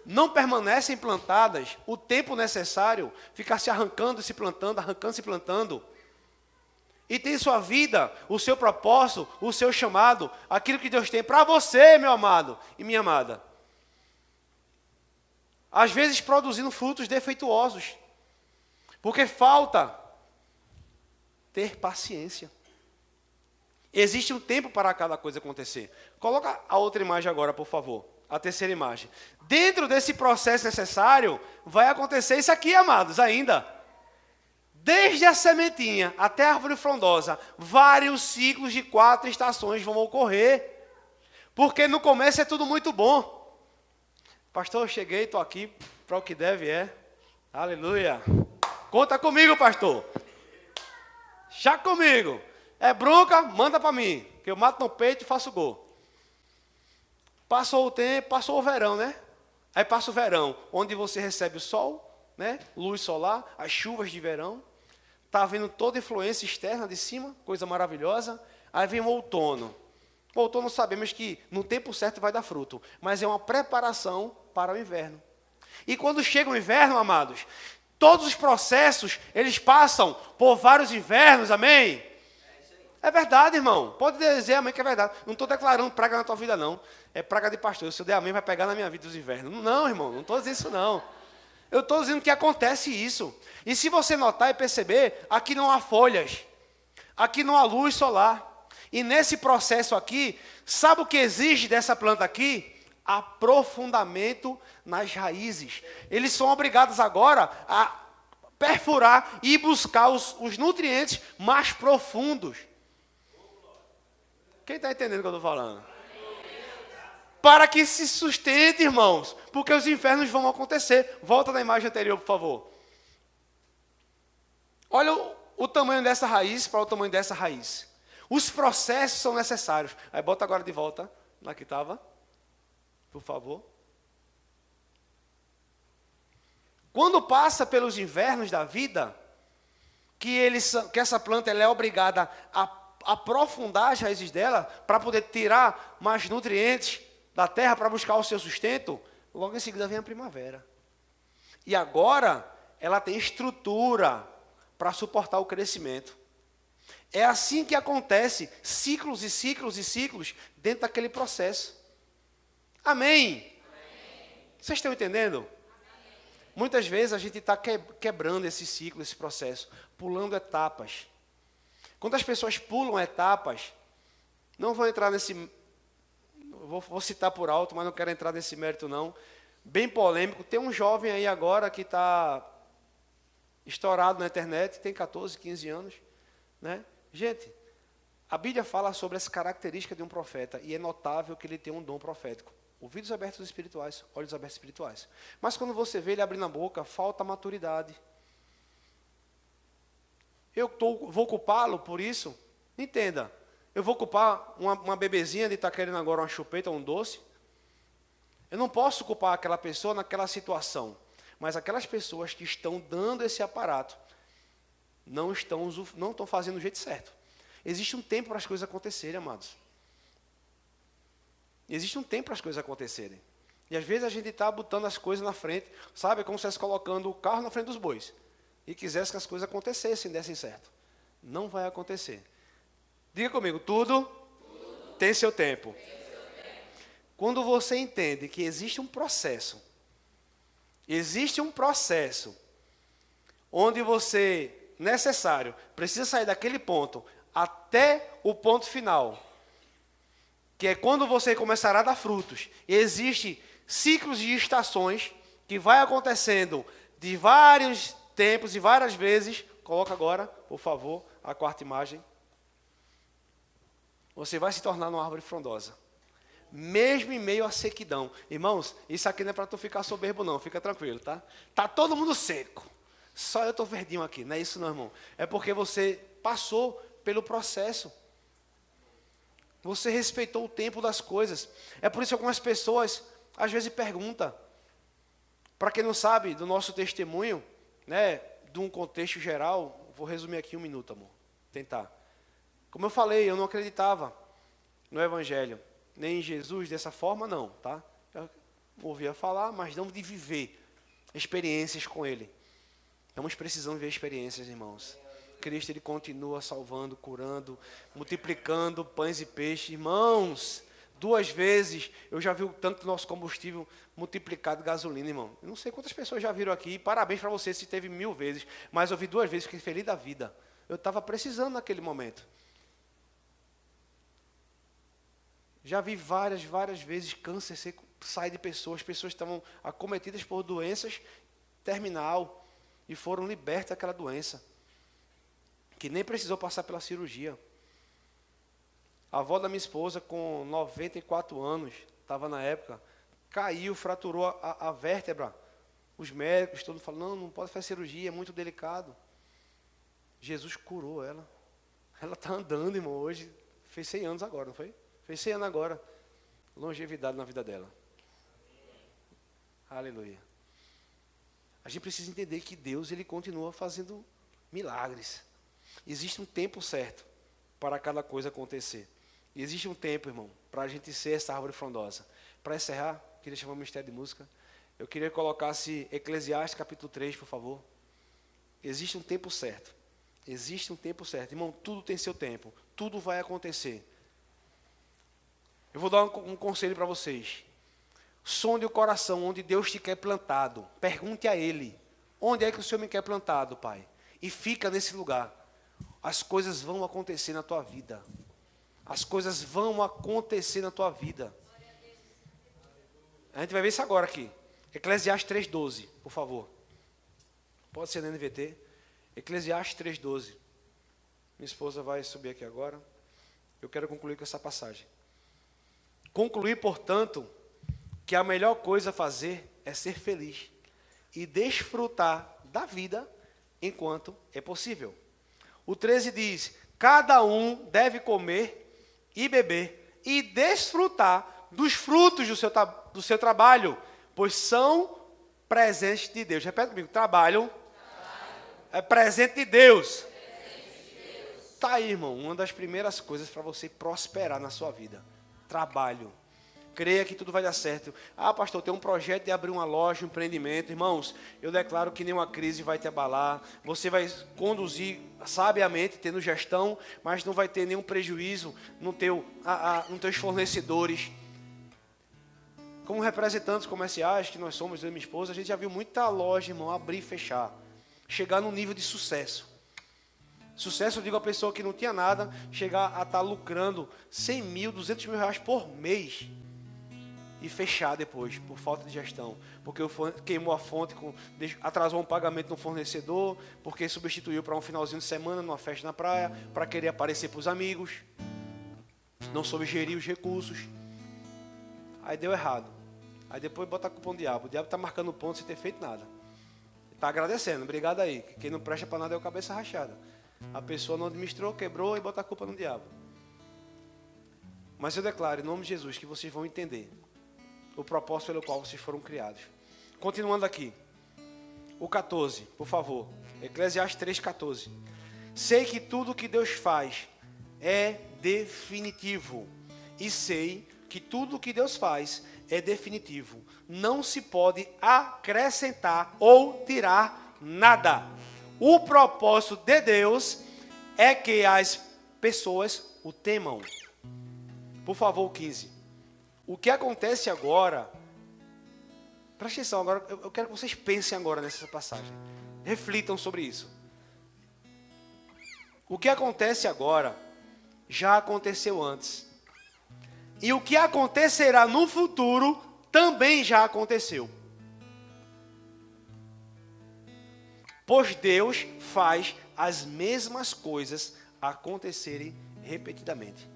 Não permanecem plantadas o tempo necessário, ficar se arrancando, se plantando, arrancando, se plantando. E tem sua vida, o seu propósito, o seu chamado, aquilo que Deus tem para você, meu amado e minha amada. Às vezes produzindo frutos defeituosos. Porque falta ter paciência. Existe um tempo para cada coisa acontecer. Coloca a outra imagem agora, por favor. A terceira imagem. Dentro desse processo necessário, vai acontecer isso aqui, amados, ainda. Desde a sementinha até a árvore frondosa, vários ciclos de 4 estações vão ocorrer. Porque no começo é tudo muito bom. Pastor, eu cheguei, estou aqui para o que deve é. Aleluia. Conta comigo, pastor. Já comigo. É bronca, manda para mim. Que eu mato no peito e faço gol. Passou o tempo, passou o verão, né? Aí passa o verão, onde você recebe o sol, né? Luz solar, as chuvas de verão. Está havendo toda a influência externa de cima, coisa maravilhosa. Aí vem o outono. O outono sabemos que no tempo certo vai dar fruto, mas é uma preparação para o inverno. E quando chega o inverno, amados, todos os processos, eles passam por vários invernos, amém? É verdade, irmão. Pode dizer amém que é verdade. Não estou declarando praga na tua vida, não. É praga de pastor. Se eu der amém, vai pegar na minha vida os invernos. Não, irmão, não estou dizendo isso, não. Eu estou dizendo que acontece isso. E se você notar e perceber, aqui não há folhas. Aqui não há luz solar. E nesse processo aqui, sabe o que exige dessa planta aqui? Aprofundamento nas raízes. Eles são obrigados agora a perfurar e buscar os nutrientes mais profundos. Quem está entendendo o que eu estou falando? Para que se sustente, irmãos, porque os infernos vão acontecer. Volta na imagem anterior, por favor. Olha o tamanho dessa raiz para o tamanho dessa raiz. Os processos são necessários. Aí bota agora de volta, lá que estava, por favor. Quando passa pelos invernos da vida, que essa planta ela é obrigada a aprofundar as raízes dela para poder tirar mais nutrientes da terra para buscar o seu sustento, logo em seguida vem a primavera. E agora ela tem estrutura para suportar o crescimento. É assim que acontece, ciclos e ciclos e ciclos dentro daquele processo. Amém? Amém. Vocês estão entendendo? Amém. Muitas vezes a gente está quebrando esse ciclo, esse processo, pulando etapas. Quando as pessoas pulam etapas, não vou entrar nesse... Vou citar por alto, mas não quero entrar nesse mérito não. Bem polêmico. Tem um jovem aí agora que está estourado na internet, tem 14, 15 anos. Né? Gente, a Bíblia fala sobre essa característica de um profeta, e é notável que ele tem um dom profético. Ouvidos abertos espirituais, olhos abertos espirituais. Mas quando você vê ele abrindo a boca, falta maturidade. Vou culpá-lo por isso? Entenda. Eu vou culpar uma bebezinha de estar querendo agora uma chupeta, um doce? Eu não posso culpar aquela pessoa naquela situação. Mas aquelas pessoas que estão dando esse aparato, não estão fazendo do jeito certo. Existe um tempo para as coisas acontecerem, amados. Existe um tempo para as coisas acontecerem. E às vezes a gente está botando as coisas na frente, sabe? É como se estivesse colocando o carro na frente dos bois. E quisesse que as coisas acontecessem, dessem certo. Não vai acontecer. Diga comigo, tudo tem seu tempo. Quando você entende que existe um processo onde você, necessário, precisa sair daquele ponto até o ponto final, que é quando você começará a dar frutos. E existem ciclos de estações que vai acontecendo de vários tempos e várias vezes. Coloca agora, por favor, a quarta imagem. Você vai se tornar uma árvore frondosa. Mesmo em meio à sequidão. Irmãos, isso aqui não é para tu ficar soberbo não, fica tranquilo, tá? Tá todo mundo seco. Só eu estou verdinho aqui. Não é isso não, irmão. É porque você passou pelo processo. Você respeitou o tempo das coisas. É por isso que algumas pessoas, às vezes, perguntam. Para quem não sabe do nosso testemunho, né, de um contexto geral, vou resumir aqui 1 minuto, amor. Tentar. Como eu falei, eu não acreditava no Evangelho, nem em Jesus dessa forma, não, tá? Eu ouvia falar, mas não de viver experiências com Ele. Estamos precisando ver experiências, irmãos. Cristo, Ele continua salvando, curando, multiplicando pães e peixes. Irmãos, 2 vezes eu já vi o tanto do nosso combustível multiplicado de gasolina, irmão. Eu não sei quantas pessoas já viram aqui. Parabéns para você se teve 1000 vezes. Mas eu vi 2 vezes, fiquei feliz da vida. Eu estava precisando naquele momento. Já vi várias vezes câncer sair de pessoas. Pessoas estavam acometidas por doenças terminal e foram libertas daquela doença. Que nem precisou passar pela cirurgia. A avó da minha esposa, com 94 anos, estava na época, caiu, fraturou a vértebra. Os médicos, todos falando, não pode fazer cirurgia, é muito delicado. Jesus curou ela. Ela está andando, irmão, hoje. Fez 100 anos agora, não foi? Fez 100 anos agora. Longevidade na vida dela. Aleluia. A gente precisa entender que Deus, Ele continua fazendo milagres. Existe um tempo certo para cada coisa acontecer. E existe um tempo, irmão, para a gente ser essa árvore frondosa. Para encerrar, queria chamar o Ministério de Música. Eu queria que colocasse Eclesiastes capítulo 3, por favor. Existe um tempo certo. Existe um tempo certo. Irmão, tudo tem seu tempo. Tudo vai acontecer. Eu vou dar um conselho para vocês. Sonde o coração onde Deus te quer plantado. Pergunte a Ele. Onde é que o Senhor me quer plantado, Pai? E fica nesse lugar. As coisas vão acontecer na tua vida. As coisas vão acontecer na tua vida. A gente vai ver isso agora aqui. Eclesiastes 3:12, por favor. Pode ser na NVT. Eclesiastes 3:12. Minha esposa vai subir aqui agora. Eu quero concluir com essa passagem. Concluir, portanto, que a melhor coisa a fazer é ser feliz e desfrutar da vida enquanto é possível. O 13 diz: cada um deve comer e beber e desfrutar dos frutos do seu trabalho, pois são presentes de Deus. Repete comigo: trabalho é presente de Deus. Tá aí, irmão, uma das primeiras coisas para você prosperar na sua vida. Trabalho. Creia que tudo vai dar certo. Ah, pastor, tem um projeto de abrir uma loja, um empreendimento. Irmãos, eu declaro que nenhuma crise vai te abalar. Você vai conduzir sabiamente, tendo gestão, mas não vai ter nenhum prejuízo nos teus fornecedores. Como representantes comerciais que nós somos, eu e minha esposa, a gente já viu muita loja, irmão, abrir e fechar. Chegar num nível de sucesso. Sucesso, eu digo a pessoa que não tinha nada, chegar a estar lucrando 100 mil, 200 mil reais por mês. E fechar depois, por falta de gestão. Porque queimou a fonte, atrasou um pagamento no fornecedor, porque substituiu para um finalzinho de semana, numa festa na praia, para querer aparecer para os amigos. Não soube gerir os recursos. Aí deu errado. Aí depois bota a culpa no diabo. O diabo está marcando ponto sem ter feito nada. Está agradecendo, obrigado aí. Quem não presta para nada é o cabeça rachada. A pessoa não administrou, quebrou e bota a culpa no diabo. Mas eu declaro, em nome de Jesus, que vocês vão entender o propósito pelo qual vocês foram criados. Continuando aqui. O 14, por favor. Eclesiastes 3:14. Sei que tudo que Deus faz é definitivo. E sei que tudo que Deus faz é definitivo. Não se pode acrescentar ou tirar nada. O propósito de Deus é que as pessoas o temam. Por favor, 15. O que acontece agora, preste atenção agora, eu quero que vocês pensem agora nessa passagem. Reflitam sobre isso. O que acontece agora, já aconteceu antes. E o que acontecerá no futuro, também já aconteceu. Pois Deus faz as mesmas coisas acontecerem repetidamente.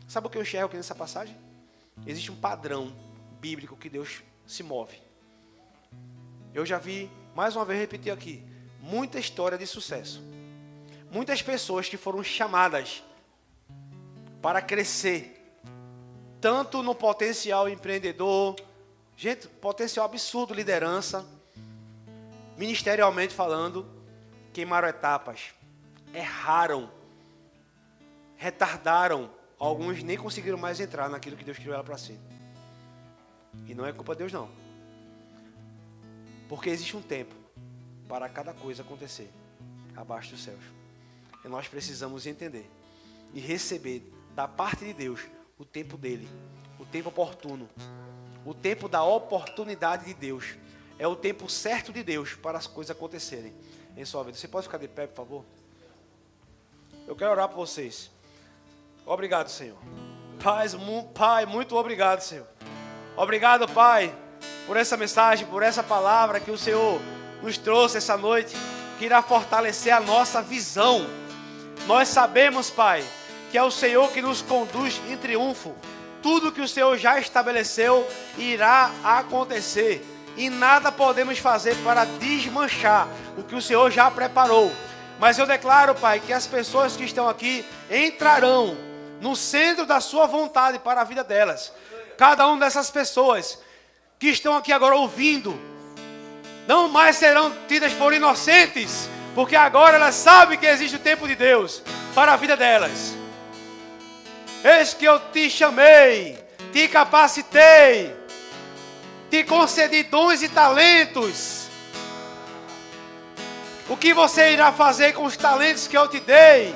Sabe o que eu enxergo aqui nessa passagem? Existe um padrão bíblico que Deus se move. Eu já vi, mais uma vez repetir aqui, muita história de sucesso. Muitas pessoas que foram chamadas para crescer, tanto no potencial empreendedor, gente, potencial absurdo, liderança, ministerialmente falando, queimaram etapas, erraram, retardaram, alguns nem conseguiram mais entrar naquilo que Deus criou ela para ser. E não é culpa de Deus não. Porque existe um tempo para cada coisa acontecer abaixo dos céus. E nós precisamos entender e receber da parte de Deus o tempo dele, o tempo oportuno, o tempo da oportunidade de Deus. É o tempo certo de Deus para as coisas acontecerem em sua vida. Você pode ficar de pé, por favor? Eu quero orar por vocês. Obrigado, Senhor. Pai, muito obrigado, Senhor. Obrigado, Pai, por essa mensagem, por essa palavra que o Senhor nos trouxe essa noite, que irá fortalecer a nossa visão. Nós sabemos, Pai, que é o Senhor que nos conduz em triunfo. Tudo que o Senhor já estabeleceu irá acontecer. E nada podemos fazer para desmanchar o que o Senhor já preparou. Mas eu declaro, Pai, que as pessoas que estão aqui entrarão no centro da sua vontade para a vida delas. Cada uma dessas pessoas que estão aqui agora ouvindo, não mais serão tidas por inocentes, porque agora elas sabem que existe o tempo de Deus para a vida delas. Eis que eu te chamei, te capacitei, te concedi dons e talentos. O que você irá fazer com os talentos que eu te dei?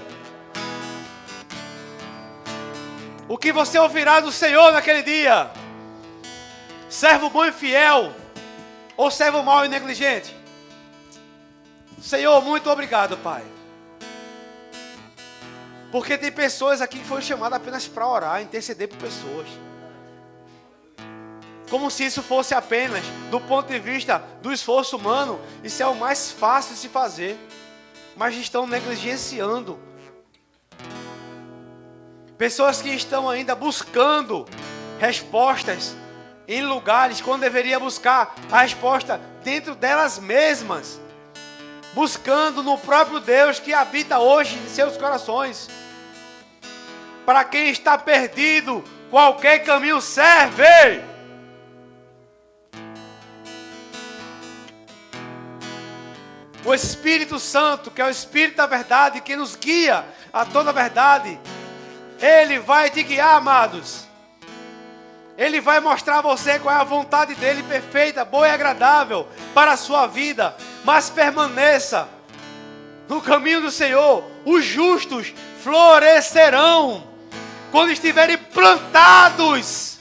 O que você ouvirá do Senhor naquele dia? Servo bom e fiel, ou servo mau e negligente? Senhor, muito obrigado, Pai. Porque tem pessoas aqui que foram chamadas apenas para orar, interceder por pessoas. Como se isso fosse apenas, do ponto de vista do esforço humano, isso é o mais fácil de se fazer. Mas estão negligenciando. Pessoas que estão ainda buscando respostas em lugares, quando deveria buscar a resposta dentro delas mesmas. Buscando no próprio Deus que habita hoje em seus corações. Para quem está perdido, qualquer caminho serve. O Espírito Santo, que é o Espírito da verdade, que nos guia a toda a verdade, Ele vai te guiar, amados. Ele vai mostrar a você qual é a vontade dEle, perfeita, boa e agradável para a sua vida. Mas permaneça no caminho do Senhor. Os justos florescerão quando estiverem plantados.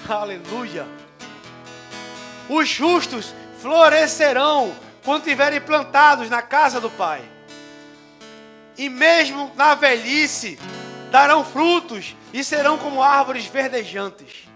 Aleluia. Os justos florescerão quando estiverem plantados na casa do Pai. E mesmo na velhice darão frutos e serão como árvores verdejantes.